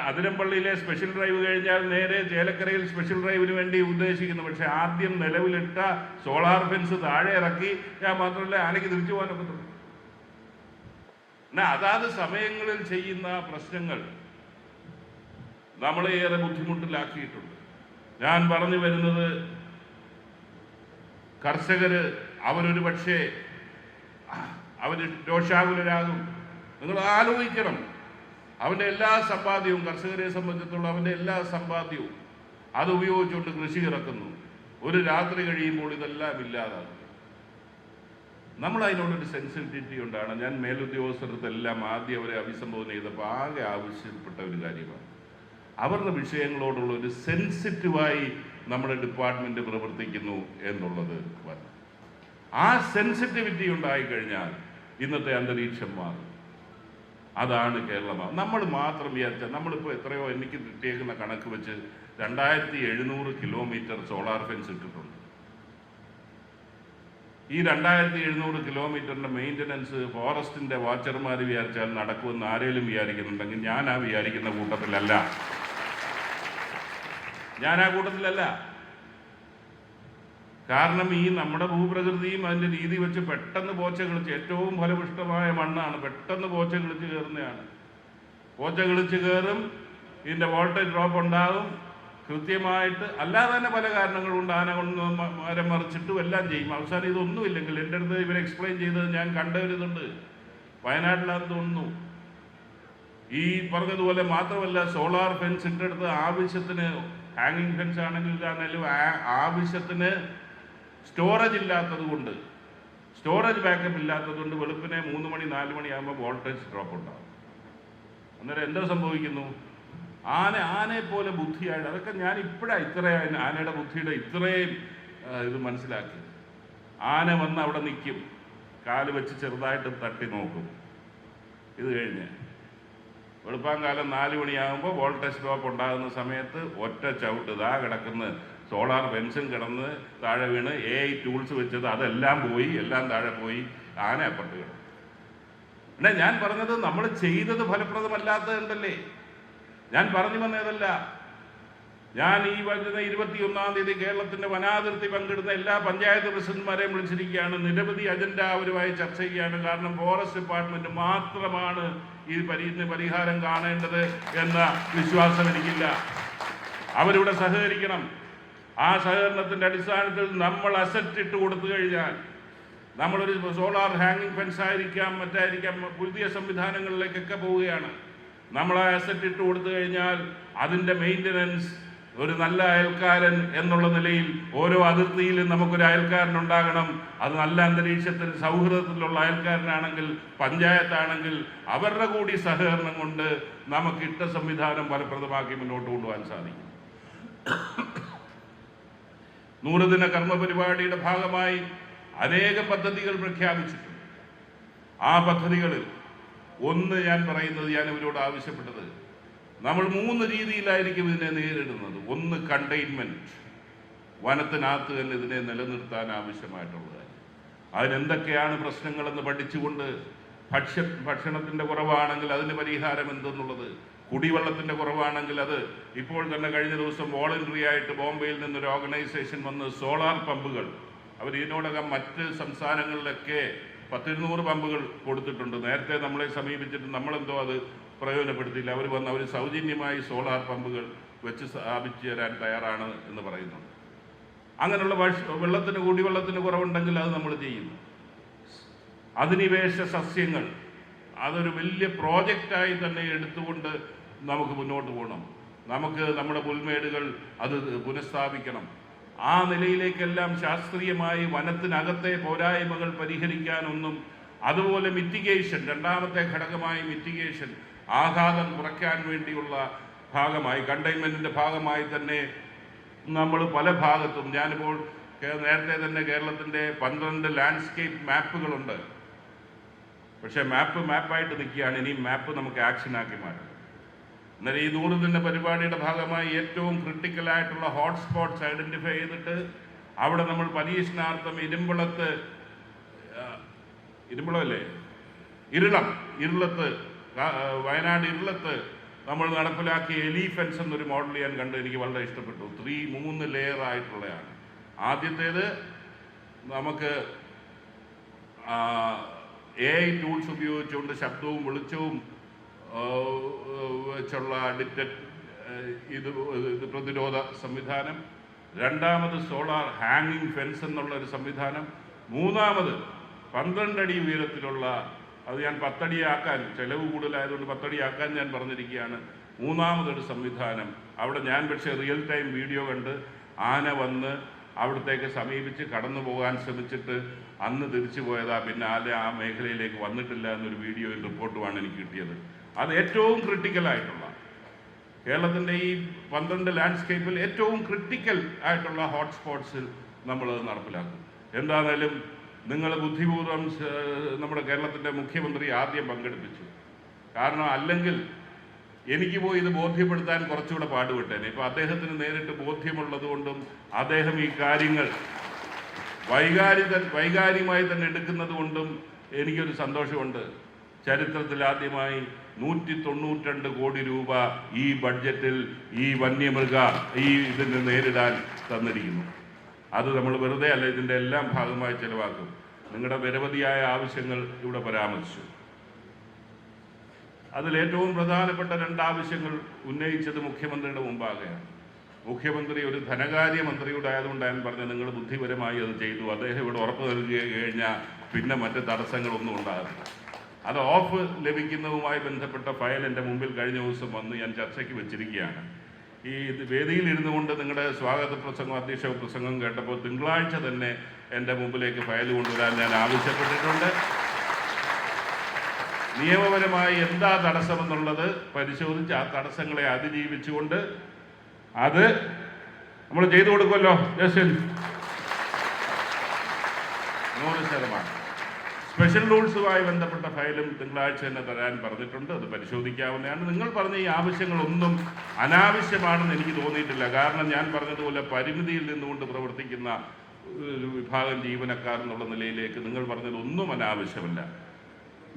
അതിരപ്പള്ളിയിലെ സ്പെഷ്യൽ ഡ്രൈവ് കഴിഞ്ഞാൽ നേരെ ചേലക്കരയിൽ സ്പെഷ്യൽ ഡ്രൈവിന് വേണ്ടി ഉദ്ദേശിക്കുന്നു. പക്ഷെ ആദ്യം നിലവിലിട്ട സോളാർ ഫെൻസ് താഴെ ഇറക്കി. ഞാൻ മാത്രമല്ല, ആനയ്ക്ക് തിരിച്ചു പോകാനൊക്കെ തുടങ്ങി. അതാത് സമയങ്ങളിൽ ചെയ്യുന്ന പ്രശ്നങ്ങൾ നമ്മളെ ഏറെ ബുദ്ധിമുട്ടിലാക്കിയിട്ടുണ്ട്. ഞാൻ പറഞ്ഞു വരുന്നത്, കർഷകര് അവരൊരു പക്ഷേ അവർ രോഷാകുലരാകും. നിങ്ങൾ ആലോചിക്കണം, അവൻ്റെ എല്ലാ സമ്പാദ്യവും, കർഷകരെ സംബന്ധിച്ചിടത്തോളം അവൻ്റെ എല്ലാ സമ്പാദ്യവും അത് ഉപയോഗിച്ചുകൊണ്ട് കൃഷി ഇറക്കുന്നു. ഒരു രാത്രി കഴിയുമ്പോൾ ഇതെല്ലാം ഇല്ലാതാകും. നമ്മൾ അതിനോടൊരു സെൻസിറ്റിവിറ്റി ഉണ്ടാണ്. ഞാൻ മേലുദ്യോഗസ്ഥർക്കെല്ലാം ആദ്യം അവരെ അഭിസംബോധന ചെയ്തപ്പോൾ ആകെ ആവശ്യപ്പെട്ട ഒരു കാര്യമാണ് അവരുടെ വിഷയങ്ങളോടുള്ള ഒരു സെൻസിറ്റീവായി നമ്മുടെ ഡിപ്പാർട്ട്മെന്റ് പ്രവർത്തിക്കുന്നു എന്നുള്ളത്. ആ സെൻസിറ്റിവിറ്റി ഉണ്ടായിക്കഴിഞ്ഞാൽ ഇന്നത്തെ അന്തരീക്ഷം മാറും. അതാണ് കേരളമാണ്. നമ്മൾ മാത്രം വിചാരിച്ചാൽ നമ്മളിപ്പോൾ എത്രയോ, എനിക്ക് കിട്ടിയേക്കുന്ന കണക്ക് വെച്ച് 2700 കിലോമീറ്റർ സോളാർ ഫെൻസ് ഇട്ടിട്ടുണ്ട്. ഈ 2700 കിലോമീറ്ററിന്റെ മെയിൻ്റനൻസ് ഫോറസ്റ്റിന്റെ വാച്ചർമാർ വിചാരിച്ചാൽ നടക്കുമെന്ന് ആരെങ്കിലും വിചാരിക്കുന്നുണ്ടെങ്കിൽ ഞാൻ ആ വിചാരിക്കുന്ന കൂട്ടത്തിലല്ല. കാരണം ഈ നമ്മുടെ ഭൂപ്രകൃതിയും അതിൻ്റെ രീതി വെച്ച് പെട്ടെന്ന് പോച്ച കിളിച്ച്, ഏറ്റവും ഫലപുഷ്ടമായ മണ്ണാണ്, പെട്ടെന്ന് പോച്ച കിളിച്ച് കയറുന്നതാണ്. പോച്ച കിളിച്ച് കയറും, ഇതിൻ്റെ വോൾട്ടേജ് ഡ്രോപ്പ് ഉണ്ടാകും കൃത്യമായിട്ട്. അല്ലാതെ തന്നെ പല കാരണങ്ങളുണ്ട്. ആന കൊണ്ട് മരം മറിച്ചിട്ടും എല്ലാം ചെയ്യും. അവസാനം ഇതൊന്നുമില്ലെങ്കിൽ, എൻ്റെ അടുത്ത് ഇവർ എക്സ്പ്ലെയിൻ ചെയ്തത് ഞാൻ കണ്ടവരിതുണ്ട്, വയനാട്ടിലാന്ന് തോന്നുന്നു. ഈ പറഞ്ഞതുപോലെ മാത്രമല്ല, സോളാർ ഫെൻസ് ഇട്ടെടുത്ത് ആവശ്യത്തിന്, ഹാങ്ങിങ് ഫെൻസ് ആണെങ്കിൽ ആവശ്യത്തിന് സ്റ്റോറേജ് ഇല്ലാത്തത് കൊണ്ട്, സ്റ്റോറേജ് ബാക്കപ്പ് ഇല്ലാത്തത് കൊണ്ട് വെളുപ്പിനെ 3 മണി 4 മണിയാകുമ്പോൾ വോൾട്ടേജ് ഡ്രോപ്പ് ഉണ്ടാകും. അന്നേരം എന്താ സംഭവിക്കുന്നു? ആനയെ പോലെ ബുദ്ധിയായിട്ട്, അതൊക്കെ ഞാൻ ഇപ്പോഴാണ് ആനയുടെ ബുദ്ധിയുടെ ഇത്രയും ഇത് മനസ്സിലാക്കി. ആന വന്ന് അവിടെ നിൽക്കും, കാല് വെച്ച് ചെറുതായിട്ട് തട്ടി നോക്കും. ഇത് കഴിഞ്ഞ് വെളുപ്പാങ്കാലം 4 മണിയാകുമ്പോൾ വോൾട്ടേജ് ഡ്രോപ്പ് ഉണ്ടാകുന്ന സമയത്ത് ഒറ്റ ചവിട്ട് ഇതാ കിടക്കുന്ന സോളാർ ഫെൻസും കിടന്ന് താഴെ വീണ് AI ടൂൾസ് വെച്ചത് അതെല്ലാം പോയി, എല്ലാം താഴെ പോയി, ആന അപ്പുറത്ത് കിടന്നു. പിന്നെ ഞാൻ പറഞ്ഞത് നമ്മൾ ചെയ്തത് ഫലപ്രദമല്ലാത്തതുണ്ടല്ലേ, ഞാൻ പറഞ്ഞു വന്നതല്ല. ഞാൻ ഈ വരുന്ന 21-ാം തീയതി കേരളത്തിന്റെ വനാതിർത്തി പങ്കിടുന്ന എല്ലാ പഞ്ചായത്ത് പ്രസിഡന്റുമാരെയും വിളിച്ചിരിക്കുകയാണ്. നിരവധി അജണ്ട അവരുമായി ചർച്ച ചെയ്യുകയാണ്. കാരണം ഫോറസ്റ്റ് ഡിപ്പാർട്ട്മെന്റ് മാത്രമാണ് ഈ പരിഹാരം കാണേണ്ടത് എന്ന വിശ്വാസം എനിക്കില്ല. അവരിവിടെ സഹകരിക്കണം. ആ സഹകരണത്തിന്റെ അടിസ്ഥാനത്തിൽ നമ്മൾ അസറ്റ് ഇട്ട് കൊടുത്തു കഴിഞ്ഞാൽ, നമ്മളൊരു സോളാർ ഹാങ്ങിങ് ഫെൻസ് ആയിരിക്കാം, മറ്റായിരിക്കാം, പുതിയ സംവിധാനങ്ങളിലേക്കൊക്കെ പോവുകയാണ്. നമ്മൾ ആ അസറ്റ് ഇട്ട് കൊടുത്തു കഴിഞ്ഞാൽ അതിൻ്റെ മെയിൻ്റനൻസ് ഒരു നല്ല അയൽക്കാരൻ എന്നുള്ള നിലയിൽ ഓരോ അതിർത്തിയിലും നമുക്കൊരു അയൽക്കാരൻ ഉണ്ടാകണം. അത് നല്ല അന്തരീക്ഷത്തിൽ സൗഹൃദത്തിലുള്ള അയൽക്കാരനാണെങ്കിൽ, പഞ്ചായത്താണെങ്കിൽ അവരുടെ കൂടി സഹകരണം കൊണ്ട് നമുക്ക് ഇട്ട സംവിധാനം ഫലപ്രദമാക്കി മുന്നോട്ട് കൊണ്ടുപോകാൻ സാധിക്കും. 100 ദിന കർമ്മ പരിപാടിയുടെ ഭാഗമായി അനേകം പദ്ധതികൾ പ്രഖ്യാപിച്ചിട്ടുണ്ട്. ആ പദ്ധതികളിൽ ഒന്ന് ഞാൻ പറയുന്നത്, ഞാൻ ഇവരോട് ആവശ്യപ്പെട്ടത്, നമ്മൾ 3 രീതിയിലായിരിക്കും ഇതിനെ നേരിടുന്നത്. ഒന്ന് കണ്ടെയ്ൻമെന്റ്, വനത്തിനകത്ത് തന്നെ ഇതിനെ നിലനിർത്താൻ ആവശ്യമായിട്ടുള്ളത്. അതിനെന്തൊക്കെയാണ് പ്രശ്നങ്ങളെന്ന് പഠിച്ചുകൊണ്ട്, ഭക്ഷണത്തിന്റെ കുറവാണെങ്കിൽ അതിന് പരിഹാരം എന്തെന്നുള്ളത്, കുടിവെള്ളത്തിന്റെ കുറവാണെങ്കിൽ അത് ഇപ്പോൾ തന്നെ കഴിഞ്ഞ ദിവസം വോളണ്ടറി ആയിട്ട് ബോംബെയിൽ നിന്നൊരു ഓർഗനൈസേഷൻ വന്ന് സോളാർ പമ്പുകൾ, അവർ ഇതിനോടകം മറ്റ് സംസ്ഥാനങ്ങളിലൊക്കെ 100-200 പമ്പുകൾ കൊടുത്തിട്ടുണ്ട്. നേരത്തെ നമ്മളെ സമീപിച്ചിട്ട് നമ്മളെന്തോ അത് പ്രയോജനപ്പെടുത്തിയില്ല. അവർ വന്ന് അവർ സൗജന്യമായി സോളാർ പമ്പുകൾ വെച്ച് സ്ഥാപിച്ചു തരാൻ തയ്യാറാണ് എന്ന് പറയുന്നുണ്ട്. അങ്ങനെയുള്ള വെള്ളത്തിന്, കുടിവെള്ളത്തിന് കുറവുണ്ടെങ്കിൽ അത് നമ്മൾ ചെയ്യുന്നു. അധിനിവേശ സസ്യങ്ങൾ, അതൊരു വലിയ പ്രോജക്റ്റായി തന്നെ എടുത്തുകൊണ്ട് നമുക്ക് മുന്നോട്ട് പോകണം. നമുക്ക് നമ്മുടെ പുൽമേടുകൾ അത് പുനഃസ്ഥാപിക്കണം. ആ നിലയിലേക്കെല്ലാം ശാസ്ത്രീയമായി വനത്തിനകത്തെ പോരായ്മകൾ പരിഹരിക്കാനൊന്നും, അതുപോലെ മിറ്റിഗേഷൻ, രണ്ടാമത്തെ ഘടകമായി മിറ്റിഗേഷൻ, ആഘാതം കുറയ്ക്കാൻ വേണ്ടിയുള്ള ഭാഗമായി, കണ്ടെയ്ൻമെന്റിന്റെ ഭാഗമായി തന്നെ നമ്മൾ പല ഭാഗത്തും, ഞാനിപ്പോൾ നേരത്തെ തന്നെ കേരളത്തിന്റെ 12 ലാൻഡ്സ്കേപ്പ് മാപ്പുകളുണ്ട്. പക്ഷെ മാപ്പായിട്ട് നിൽക്കുകയാണ്. ഇനി മാപ്പ് നമുക്ക് ആക്ഷനാക്കി മാറ്റണം. എന്നാൽ ഈ 100 ദിന പരിപാടിയുടെ ഭാഗമായി ഏറ്റവും ക്രിട്ടിക്കലായിട്ടുള്ള ഹോട്ട്സ്പോട്ട്സ് ഐഡന്റിഫൈ ചെയ്തിട്ട് അവിടെ നമ്മൾ പരീക്ഷണാർത്ഥം ഇരുളത്ത് വയനാട് ഇരുളത്ത് നമ്മൾ നടപ്പിലാക്കിയ എലിഫൻസ് എന്നൊരു മോഡൽ ഞാൻ കണ്ട് എനിക്ക് വളരെ ഇഷ്ടപ്പെട്ടു. 3 ലെയർ ആയിട്ടുള്ളതാണ്. ആദ്യത്തേത് നമുക്ക് AI ടൂൾസ് ഉപയോഗിച്ചുകൊണ്ട് ശബ്ദവും വെളിച്ചവും വെച്ചുള്ള ഇത് പ്രതിരോധ സംവിധാനം. രണ്ടാമത് സോളാർ ഹാങ്ങിങ് ഫെൻസ് എന്നുള്ള ഒരു സംവിധാനം. മൂന്നാമത് 12 അടി ഉയരത്തിലുള്ള, അത് ഞാൻ 10 അടിയാക്കാൻ, ചെലവ് കൂടുതലായതുകൊണ്ട് 10 അടിയാക്കാൻ ഞാൻ പറഞ്ഞിരിക്കുകയാണ്. മൂന്നാമതൊരു സംവിധാനം. അവിടെ ഞാൻ പക്ഷേ റിയൽ ടൈം വീഡിയോ കണ്ട് ആന വന്ന് അവിടത്തേക്ക് സമീപിച്ച് കടന്നു പോകാൻ ശ്രമിച്ചിട്ട് അന്ന് തിരിച്ചു പോയതാ, പിന്നെ ആ മേഖലയിലേക്ക് വന്നിട്ടില്ല എന്നൊരു വീഡിയോയിൽ റിപ്പോർട്ടുമാണ് എനിക്ക് കിട്ടിയത്. അത് ഏറ്റവും ക്രിട്ടിക്കലായിട്ടുള്ള, കേരളത്തിൻ്റെ ഈ 12 ലാൻഡ്സ്കേപ്പിൽ ഏറ്റവും ക്രിട്ടിക്കൽ ആയിട്ടുള്ള ഹോട്ട്സ്പോട്ട്സിൽ നമ്മളത് നടപ്പിലാക്കും. എന്താണേലും നിങ്ങൾ ബുദ്ധിപൂർവ്വം നമ്മുടെ കേരളത്തിൻ്റെ മുഖ്യമന്ത്രി ആദ്യം പങ്കെടുപ്പിച്ചു. കാരണം അല്ലെങ്കിൽ എനിക്ക് പോയി ഇത് ബോധ്യപ്പെടുത്താൻ കുറച്ചുകൂടെ പാടുപെട്ടേനെ. ഇപ്പം അദ്ദേഹത്തിന് നേരിട്ട് ബോധ്യമുള്ളത് കൊണ്ടും അദ്ദേഹം ഈ കാര്യങ്ങൾ വൈകാരികമായി തന്നെ എടുക്കുന്നത് കൊണ്ടും എനിക്കൊരു സന്തോഷമുണ്ട്. ചരിത്രത്തിൽ ആദ്യമായി 192 കോടി രൂപ ഈ ബഡ്ജറ്റിൽ ഈ ഇതിന് നേരിടാൻ തന്നിരിക്കുന്നു. അത് നമ്മൾ വെറുതെ അല്ല, ഇതിൻ്റെ എല്ലാം ഭാഗമായി ചെലവാക്കും. നിങ്ങളുടെ നിരവധിയായ ആവശ്യങ്ങൾ ഇവിടെ പരാമർശിച്ചു. അതിലേറ്റവും പ്രധാനപ്പെട്ട 2 ആവശ്യങ്ങൾ ഉന്നയിച്ചത് മുഖ്യമന്ത്രിയുടെ മുമ്പാകെയാണ്. മുഖ്യമന്ത്രി ഒരു ധനകാര്യമന്ത്രിയുടെ ആയതുകൊണ്ട് ഞാൻ പറഞ്ഞത് നിങ്ങൾ ബുദ്ധിപരമായി അത് ചെയ്തു. അദ്ദേഹം ഇവിടെ ഉറപ്പ് നൽകി കഴിഞ്ഞാൽ പിന്നെ മറ്റ് തടസ്സങ്ങളൊന്നും ഉണ്ടാകില്ല. അത് ഓഫ് ലഭിക്കുന്നതുമായി ബന്ധപ്പെട്ട ഫയൽ എൻ്റെ മുമ്പിൽ കഴിഞ്ഞ ദിവസം വന്ന് ഞാൻ ചർച്ചയ്ക്ക് വെച്ചിരിക്കുകയാണ്. ഈ വേദിയിൽ ഇരുന്നു കൊണ്ട് നിങ്ങളുടെ സ്വാഗത പ്രസംഗം, അധ്യക്ഷ പ്രസംഗം കേട്ടപ്പോൾ തിങ്കളാഴ്ച തന്നെ എൻ്റെ മുമ്പിലേക്ക് ഫയൽ കൊണ്ടുവരാൻ ഞാൻ ആവശ്യപ്പെട്ടിട്ടുണ്ട്. നിയമപരമായി എന്താ തടസ്സമെന്നുള്ളത് പരിശോധിച്ച് ആ തടസ്സങ്ങളെ അതിജീവിച്ചുകൊണ്ട് അത് നമ്മൾ ചെയ്തു കൊടുക്കുമല്ലോ. ജസ്റ്റിൻ 100%. സ്പെഷ്യൽ റൂൾസുമായി ബന്ധപ്പെട്ട ഫയലും തിങ്കളാഴ്ച തന്നെ തരാൻ പറഞ്ഞിട്ടുണ്ട്. അത് പരിശോധിക്കാവുന്നതാണ്. നിങ്ങൾ പറഞ്ഞ ഈ ആവശ്യങ്ങളൊന്നും അനാവശ്യമാണെന്ന് എനിക്ക് തോന്നിയിട്ടില്ല. കാരണം ഞാൻ പറഞ്ഞതുപോലെ പരിമിതിയിൽ നിന്നുകൊണ്ട് പ്രവർത്തിക്കുന്ന ഒരു വിഭാഗം ജീവനക്കാർ എന്നുള്ള നിലയിലേക്ക് നിങ്ങൾ പറഞ്ഞതൊന്നും അനാവശ്യമല്ല.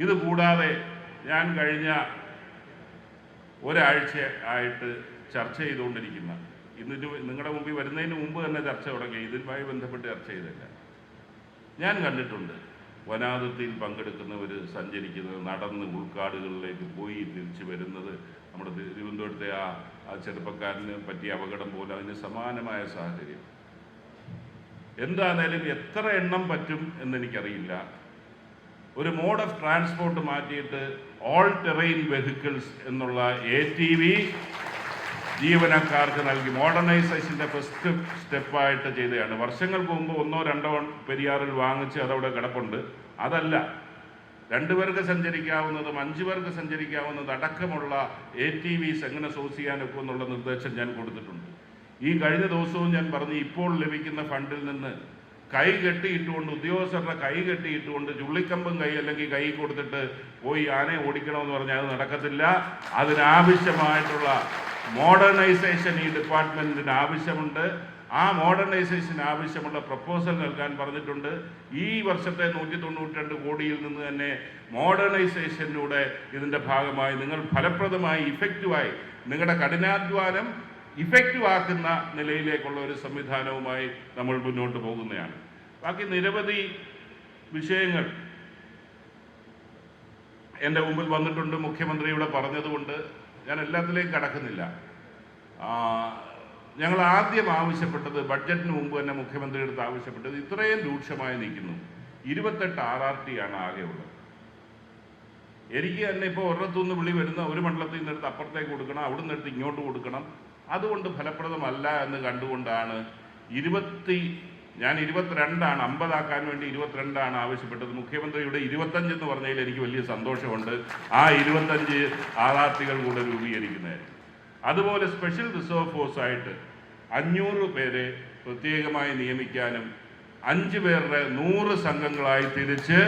ഇത് കൂടാതെ ഞാൻ കഴിഞ്ഞ ഒരാഴ്ച ആയിട്ട് ചർച്ച ചെയ്തുകൊണ്ടിരിക്കുന്ന, ഇന്നിന് നിങ്ങളുടെ മുമ്പിൽ വരുന്നതിന് മുമ്പ് തന്നെ ചർച്ച തുടങ്ങി, ഇതുമായി ബന്ധപ്പെട്ട് ചർച്ച ചെയ്തില്ല. ഞാൻ കണ്ടിട്ടുണ്ട് വനാതിർത്തിയിൽ പങ്കെടുക്കുന്നവർ സഞ്ചരിക്കുന്നത്, നടന്ന് ഉൾക്കാടുകളിലേക്ക് പോയി തിരിച്ചു വരുന്നത്. നമ്മുടെ തിരുവനന്തപുരത്തെ ആ ചെറുപ്പക്കാരന് പറ്റിയ അപകടം പോലെ അതിന് സമാനമായ സാഹചര്യം. എന്താണേലും എത്ര എണ്ണം പറ്റും എന്നെനിക്കറിയില്ല. ഒരു മോഡ് ഓഫ് ട്രാൻസ്പോർട്ട് മാറ്റിയിട്ട് ഓൾ ടെറൈൻ വെഹിക്കിൾസ് എന്നുള്ള ATV ജീവനക്കാർക്ക് നൽകി മോഡേണൈസേഷൻ്റെ ഫസ്റ്റ് സ്റ്റെപ്പായിട്ട് ചെയ്തതാണ്. വർഷങ്ങൾക്ക് മുമ്പ് 1-2 പെരിയാറിൽ വാങ്ങിച്ച് അതവിടെ കിടപ്പുണ്ട്. അതല്ല, 2 പേർക്ക് സഞ്ചരിക്കാവുന്നതും 5 പേർക്ക് സഞ്ചരിക്കാവുന്നതും അടക്കമുള്ള ATVs എങ്ങനെ സോഴ്സ് ചെയ്യാനൊക്കെ എന്നുള്ള നിർദ്ദേശം ഞാൻ കൊടുത്തിട്ടുണ്ട്. ഈ കഴിഞ്ഞ ദിവസവും ഞാൻ പറഞ്ഞു, ഇപ്പോൾ ലഭിക്കുന്ന ഫണ്ടിൽ നിന്ന് കൈ കെട്ടിയിട്ടുകൊണ്ട്, ഉദ്യോഗസ്ഥരുടെ കൈ കെട്ടിയിട്ടുകൊണ്ട് ചുള്ളിക്കമ്പും കൈ അല്ലെങ്കിൽ കൈ കൊടുത്തിട്ട് പോയി ആനയെ ഓടിക്കണമെന്ന് പറഞ്ഞാൽ അത് നടക്കത്തില്ല. അതിനാവശ്യമായിട്ടുള്ള മോഡേണൈസേഷൻ ഈ ഡിപ്പാർട്ട്മെൻറ്റിന് ആവശ്യമുണ്ട്. ആ മോഡേണൈസേഷൻ ആവശ്യമുള്ള പ്രപ്പോസൽ നൽകാൻ പറഞ്ഞിട്ടുണ്ട്. ഈ വർഷത്തെ 192 കോടിയിൽ നിന്ന് തന്നെ മോഡേണൈസേഷനിലൂടെ ഇതിൻ്റെ ഭാഗമായി നിങ്ങൾ ഫലപ്രദമായി ഇഫക്റ്റീവായി നിങ്ങളുടെ കഠിനാധ്വാനം ഇഫക്റ്റീവ് ആക്കുന്ന നിലയിലേക്കുള്ള ഒരു സംവിധാനവുമായി നമ്മൾ മുന്നോട്ട് പോകുന്നതാണ്. ബാക്കി നിരവധി വിഷയങ്ങൾ എൻ്റെ മുമ്പിൽ വന്നിട്ടുണ്ട്. മുഖ്യമന്ത്രി ഇവിടെ പറഞ്ഞതുകൊണ്ട് ഞാൻ എല്ലാത്തിലേക്കും കടക്കുന്നില്ല. ഞങ്ങൾ ആദ്യം ആവശ്യപ്പെട്ടത്, ബഡ്ജറ്റിന് മുമ്പ് തന്നെ മുഖ്യമന്ത്രിയുടെ അടുത്ത് ആവശ്യപ്പെട്ടത്, ഇത്രയും രൂക്ഷമായി നിൽക്കുന്നു, 28 RRT ആണ് ആകെ ഉള്ളത്. എനിക്ക് തന്നെ ഇപ്പോൾ ഒരിടത്തുനിന്ന് വിളി വരുന്ന, ഒരു മണ്ഡലത്തിൽ നിന്നെടുത്ത് അപ്പുറത്തേക്ക് കൊടുക്കണം, അവിടെ നിന്നെടുത്ത് ഇങ്ങോട്ട് കൊടുക്കണം. അതുകൊണ്ട് ഫലപ്രദമല്ല എന്ന് കണ്ടുകൊണ്ടാണ് ഞാൻ 22 50 ആക്കാൻ വേണ്ടി 22 ആവശ്യപ്പെട്ടത്. മുഖ്യമന്ത്രിയുടെ 25 എന്ന് പറഞ്ഞതിൽ എനിക്ക് വലിയ സന്തോഷമുണ്ട്. ആ 25 RRTകൾ കൂടെ രൂപീകരിക്കുന്നതിന്. അതുപോലെ സ്പെഷ്യൽ റിസർവ് ഫോഴ്സായിട്ട് 500 പേരെ പ്രത്യേകമായി നിയമിക്കാനും 5 പേരുടെ 100 സംഘങ്ങളായി തിരിച്ച്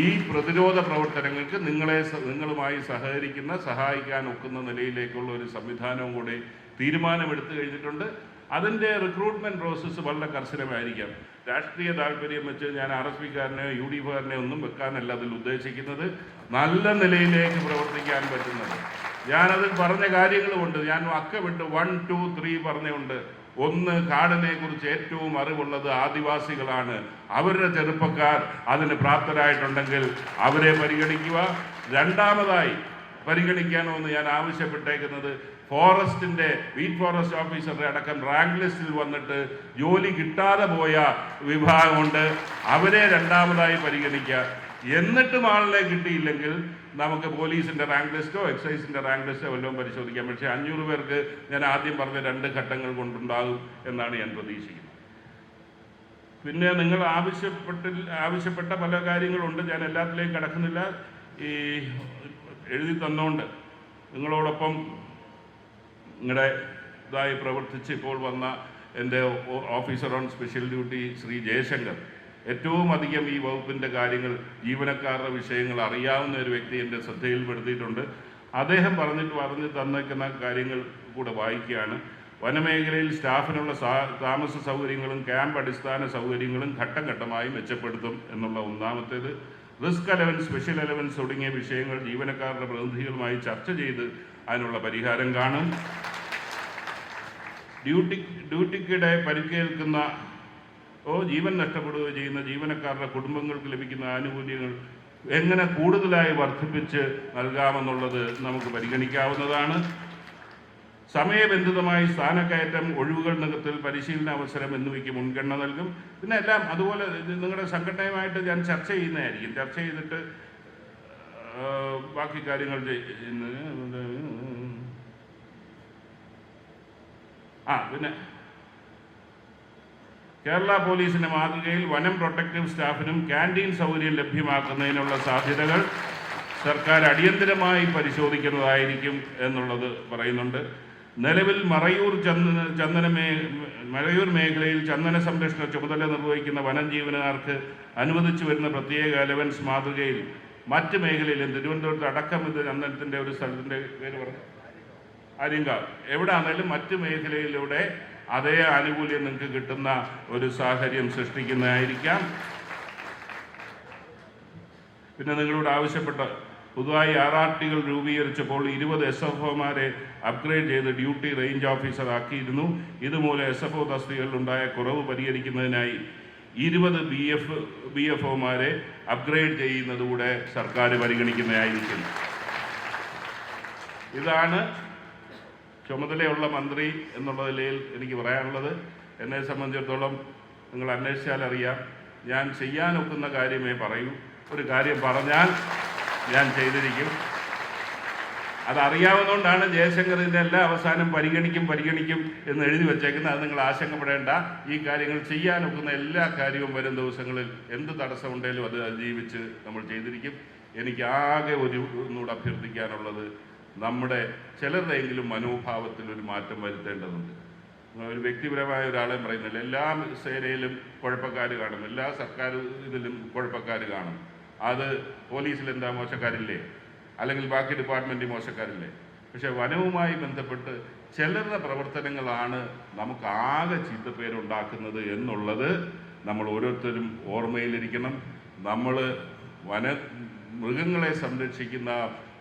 ഈ പ്രതിരോധ പ്രവർത്തനങ്ങൾക്ക് നിങ്ങളുമായി സഹായിക്കാൻ ഒക്കുന്ന നിലയിലേക്കുള്ള ഒരു സംവിധാനവും കൂടി തീരുമാനമെടുത്തു കഴിഞ്ഞിട്ടുണ്ട്. അതിൻ്റെ റിക്രൂട്ട്മെൻറ്റ് പ്രോസസ്സ് വളരെ കർശനമായിരിക്കാം. രാഷ്ട്രീയ താല്പര്യം വെച്ച് ഞാൻ RSPക്കാരനെയോ UDFകാരനെയോ ഒന്നും വെക്കാനല്ല അതിൽ ഉദ്ദേശിക്കുന്നത്. നല്ല നിലയിലേക്ക് പ്രവർത്തിക്കാൻ പറ്റുന്നത്. ഞാനതിൽ പറഞ്ഞ കാര്യങ്ങളുമുണ്ട്. ഞാൻ വിട്ട് 1, 2, 3 പറഞ്ഞുകൊണ്ട്. ഒന്ന്, കാടിനെ കുറിച്ച് ഏറ്റവും അറിവുള്ളത് ആദിവാസികളാണ്. അവരുടെ ചെറുപ്പക്കാർ അതിന് പ്രാപ്തരായിട്ടുണ്ടെങ്കിൽ അവരെ പരിഗണിക്കുക. രണ്ടാമതായി പരിഗണിക്കാനോന്ന് ഞാൻ ആവശ്യപ്പെട്ടേക്കുന്നത്, ഫോറസ്റ്റിൻ്റെ ബീറ്റ് ഫോറസ്റ്റ് ഓഫീസറുടെ അടക്കം റാങ്ക് ലിസ്റ്റിൽ വന്നിട്ട് ജോലി കിട്ടാതെ പോയ വിഭാഗമുണ്ട്. അവരെ രണ്ടാമതായി പരിഗണിക്കുക. എന്നിട്ടും ആളിനെ കിട്ടിയില്ലെങ്കിൽ നമുക്ക് പോലീസിൻ്റെ റാങ്ക് ലിസ്റ്റോ എക്സൈസിൻ്റെ റാങ്ക് ലിസ്റ്റോ വല്ലതും പരിശോധിക്കാം. പക്ഷേ 500 പേർക്ക് ഞാൻ ആദ്യം പറഞ്ഞ 2 ഘട്ടങ്ങൾ കൊണ്ടുണ്ടാകും എന്നാണ് ഞാൻ പ്രതീക്ഷിക്കുന്നത്. പിന്നെ നിങ്ങൾ ആവശ്യപ്പെട്ട പല കാര്യങ്ങളുണ്ട്. ഞാൻ എല്ലാത്തിലേക്കും കടക്കുന്നില്ല. ഈ എഴുതി തന്നുകൊണ്ട് നിങ്ങളോടൊപ്പം നിങ്ങളുടെ ഇതായി പ്രവർത്തിച്ച് ഇപ്പോൾ വന്ന എൻ്റെ officer on special duty Shri Jaishankar, ഏറ്റവും അധികം ഈ വകുപ്പിൻ്റെ കാര്യങ്ങൾ, ജീവനക്കാരുടെ വിഷയങ്ങൾ അറിയാവുന്ന ഒരു വ്യക്തി എൻ്റെ ശ്രദ്ധയിൽപ്പെടുത്തിയിട്ടുണ്ട്. അദ്ദേഹം പറഞ്ഞു തന്നേക്കുന്ന കാര്യങ്ങൾ കൂടെ വായിക്കുകയാണ്. വനമേഖലയിൽ സ്റ്റാഫിനുള്ള താമസ സൗകര്യങ്ങളും ക്യാമ്പ് അടിസ്ഥാന സൗകര്യങ്ങളും ഘട്ടം ഘട്ടമായി മെച്ചപ്പെടുത്തും എന്നുള്ള ഒന്നാമത്തേത്. റിസ്ക് അലവൻസ്, സ്പെഷ്യൽ അലവൻസ് തുടങ്ങിയ വിഷയങ്ങൾ ജീവനക്കാരുടെ പ്രതിനിധികളുമായി ചർച്ച ചെയ്ത് അതിനുള്ള പരിഹാരം കാണും. ഡ്യൂട്ടിക്കിടെ പരിക്കേൽക്കുന്ന ജീവൻ നഷ്ടപ്പെടുകയോ ചെയ്യുന്ന ജീവനക്കാരുടെ കുടുംബങ്ങൾക്ക് ലഭിക്കുന്ന ആനുകൂല്യങ്ങൾ എങ്ങനെ കൂടുതലായി വർദ്ധിപ്പിച്ച് നൽകാമെന്നുള്ളത് നമുക്ക് പരിഗണിക്കാവുന്നതാണ്. സമയബന്ധിതമായി സ്ഥാനക്കയറ്റം, ഒഴിവുകൾ നികത്തൽ, പരിശീലന അവസരം എന്നിവയ്ക്ക് മുൻഗണന നൽകും. പിന്നെ എല്ലാം അതുപോലെ നിങ്ങളുടെ സംഘടനയുമായിട്ട് ഞാൻ ചർച്ച ചെയ്യുന്നതായിരിക്കും. ചർച്ച ചെയ്തിട്ട് ബാക്കി കാര്യങ്ങൾ പിന്നെ കേരള പോലീസിൻ്റെ മാതൃകയിൽ വനം പ്രൊട്ടക്റ്റീവ് സ്റ്റാഫിനും ക്യാൻറ്റീൻ സൗകര്യം ലഭ്യമാക്കുന്നതിനുള്ള സാധ്യതകൾ സർക്കാർ അടിയന്തരമായി പരിശോധിക്കുന്നതായിരിക്കും എന്നുള്ളത് പറയുന്നുണ്ട്. നിലവിൽ മറയൂർ മേഖലയിൽ ചന്ദന സംരക്ഷണ ചുമതല നിർവഹിക്കുന്ന വനം ജീവനക്കാർക്ക് അനുവദിച്ചു വരുന്ന പ്രത്യേക അലവൻസ് മാതൃകയിൽ മറ്റ് മേഖലയിലും തിരുവനന്തപുരത്ത് അടക്കം ഇത് ചന്ദനത്തിൻ്റെ ഒരു സ്ഥലത്തിൻ്റെ പേര് പറഞ്ഞു ആര്യങ്കാവ് എവിടെയാണെങ്കിലും മറ്റ് മേഖലയിലൂടെ അതേ ആനുകൂല്യം നിങ്ങൾക്ക് കിട്ടുന്ന ഒരു സാഹചര്യം സൃഷ്ടിക്കുന്നതായിരിക്കാം. പിന്നെ നിങ്ങളോട് ആവശ്യപ്പെട്ട പുതുതായി RRTകൾ രൂപീകരിച്ചപ്പോൾ 20 SFOമാരെ അപ്ഗ്രേഡ് ചെയ്ത് ഡ്യൂട്ടി റേഞ്ച് ഓഫീസർ ആക്കിയിരുന്നു. ഇതുമൂലം SFO തസ്തികകളിലുണ്ടായ കുറവ് പരിഹരിക്കുന്നതിനായി 20 BFOമാരെ അപ്ഗ്രേഡ് ചെയ്യുന്നതുകൂടെ സർക്കാർ പരിഗണിക്കുന്നതായിരിക്കും. ഇതാണ് ചുമതലയുള്ള മന്ത്രി എന്നുള്ള നിലയിൽ എനിക്ക് പറയാനുള്ളത്. എന്നെ സംബന്ധിച്ചിടത്തോളം നിങ്ങൾ അന്വേഷിച്ചാൽ അറിയാം, ഞാൻ ചെയ്യാനൊക്കുന്ന കാര്യമേ പറയൂ. ഒരു കാര്യം പറഞ്ഞാൽ ഞാൻ ചെയ്തിരിക്കും. അതറിയാവുന്നതുകൊണ്ടാണ് ജയശങ്കറിൻ്റെ എല്ലാ അവസാനം പരിഗണിക്കും എന്ന് എഴുതി വച്ചേക്കുന്നത്. അത് നിങ്ങൾ ആശങ്കപ്പെടേണ്ട. ഈ കാര്യങ്ങൾ ചെയ്യാനൊക്കുന്ന എല്ലാ കാര്യവും വരും ദിവസങ്ങളിൽ എന്ത് തടസ്സമുണ്ടെങ്കിലും അത് അതിജീവിച്ച് നമ്മൾ ചെയ്തിരിക്കും. എനിക്ക് ആകെ ഒന്നുകൂടെ അഭ്യർത്ഥിക്കാനുള്ളത്, നമ്മുടെ ചിലരുടെയെങ്കിലും മനോഭാവത്തിൽ ഒരു മാറ്റം വരുത്തേണ്ടതുണ്ട്. ഒരു വ്യക്തിപരമായ ഒരാളെ പറയുന്നില്ല. എല്ലാ സേനയിലും കുഴപ്പക്കാർ കാണും, എല്ലാ സർക്കാർ ഇതിലും കുഴപ്പക്കാർ കാണും. അത് പോലീസിൽ എന്താ മോശക്കാരില്ലേ, അല്ലെങ്കിൽ ബാക്കി ഡിപ്പാർട്ട്മെൻറ്റ് മോശക്കാരില്ലേ? പക്ഷെ വനവുമായി ബന്ധപ്പെട്ട് ചിലരുടെ പ്രവർത്തനങ്ങളാണ് നമുക്ക് ആകെ ചീത്തപ്പേരുണ്ടാക്കുന്നത് എന്നുള്ളത് നമ്മൾ ഓരോരുത്തരും ഓർമ്മയിലിരിക്കണം. നമ്മൾ മൃഗങ്ങളെ സംരക്ഷിക്കുന്ന,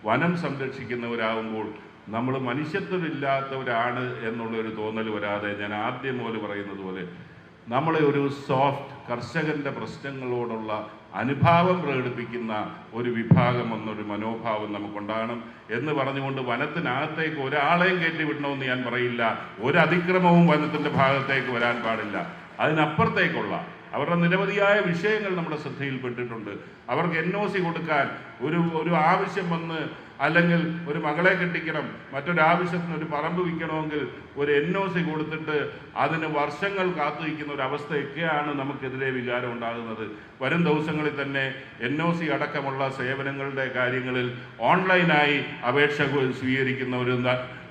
വനം സംരക്ഷിക്കുന്നവരാകുമ്പോൾ നമ്മൾ മനുഷ്യത്വമില്ലാത്തവരാണ് എന്നുള്ളൊരു തോന്നൽ വരാതെ, ഞാൻ ആദ്യം പോലെ പറയുന്നത് പോലെ നമ്മളെ ഒരു സോഫ്റ്റ് കർഷകൻ്റെ പ്രശ്നങ്ങളോടുള്ള അനുഭാവം പ്രകടിപ്പിക്കുന്ന ഒരു വിഭാഗം എന്നൊരു മനോഭാവം നമുക്കുണ്ടാകണം എന്ന് പറഞ്ഞുകൊണ്ട് വനത്തിനകത്തേക്ക് ഒരാളെയും കയറ്റി വിടണമെന്ന് ഞാൻ പറയില്ല. ഒരു അതിക്രമവും വനത്തിൻ്റെ ഭാഗത്തേക്ക് വരാൻ പാടില്ല. അതിനപ്പുറത്തേക്കുള്ള അവരുടെ നിരവധിയായ വിഷയങ്ങൾ നമ്മുടെ ശ്രദ്ധയിൽപ്പെട്ടിട്ടുണ്ട്. അവർക്ക് NOC കൊടുക്കാൻ ഒരു ആവശ്യം വന്ന്, അല്ലെങ്കിൽ ഒരു മകളെ കെട്ടിക്കണം, മറ്റൊരാവശ്യത്തിന് ഒരു പറമ്പ് വിൽക്കണമെങ്കിൽ ഒരു NOC കൊടുത്തിട്ട് അതിന് വർഷങ്ങൾ കാത്തുനിൽക്കുന്ന ഒരു അവസ്ഥയൊക്കെയാണ് നമുക്കെതിരെ വികാരം ഉണ്ടാകുന്നത്. വരും ദിവസങ്ങളിൽ തന്നെ NOC അടക്കമുള്ള സേവനങ്ങളുടെ കാര്യങ്ങളിൽ ഓൺലൈനായി അപേക്ഷ സ്വീകരിക്കുന്ന ഒരു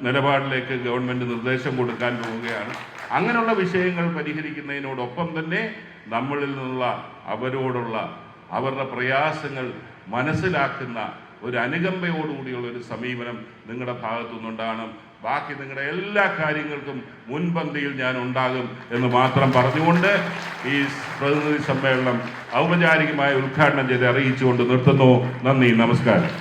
നിലപാടിലേക്ക് ഗവൺമെൻറ് നിർദ്ദേശം കൊടുക്കാൻ പോവുകയാണ്. അങ്ങനെയുള്ള വിഷയങ്ങൾ പരിഹരിക്കുന്നതിനോടൊപ്പം തന്നെ നമ്മളിൽ നിന്നുള്ള അവരോടുള്ള അവരുടെ പ്രയാസങ്ങൾ മനസ്സിലാക്കുന്ന ഒരു അനുകമ്പയോടുകൂടിയുള്ള ഒരു സമീപനം നിങ്ങളുടെ ഭാഗത്തു നിന്നുണ്ടാകണം. ബാക്കി നിങ്ങളുടെ എല്ലാ കാര്യങ്ങൾക്കും മുൻപന്തിയിൽ ഞാൻ ഉണ്ടാകും എന്ന് മാത്രം പറഞ്ഞുകൊണ്ട് ഈ പ്രതിനിധി സമ്മേളനം ഔപചാരികമായി ഉദ്ഘാടനം ചെയ്ത് അറിയിച്ചുകൊണ്ട് നിർത്തുന്നു. നന്ദി, നമസ്കാരം.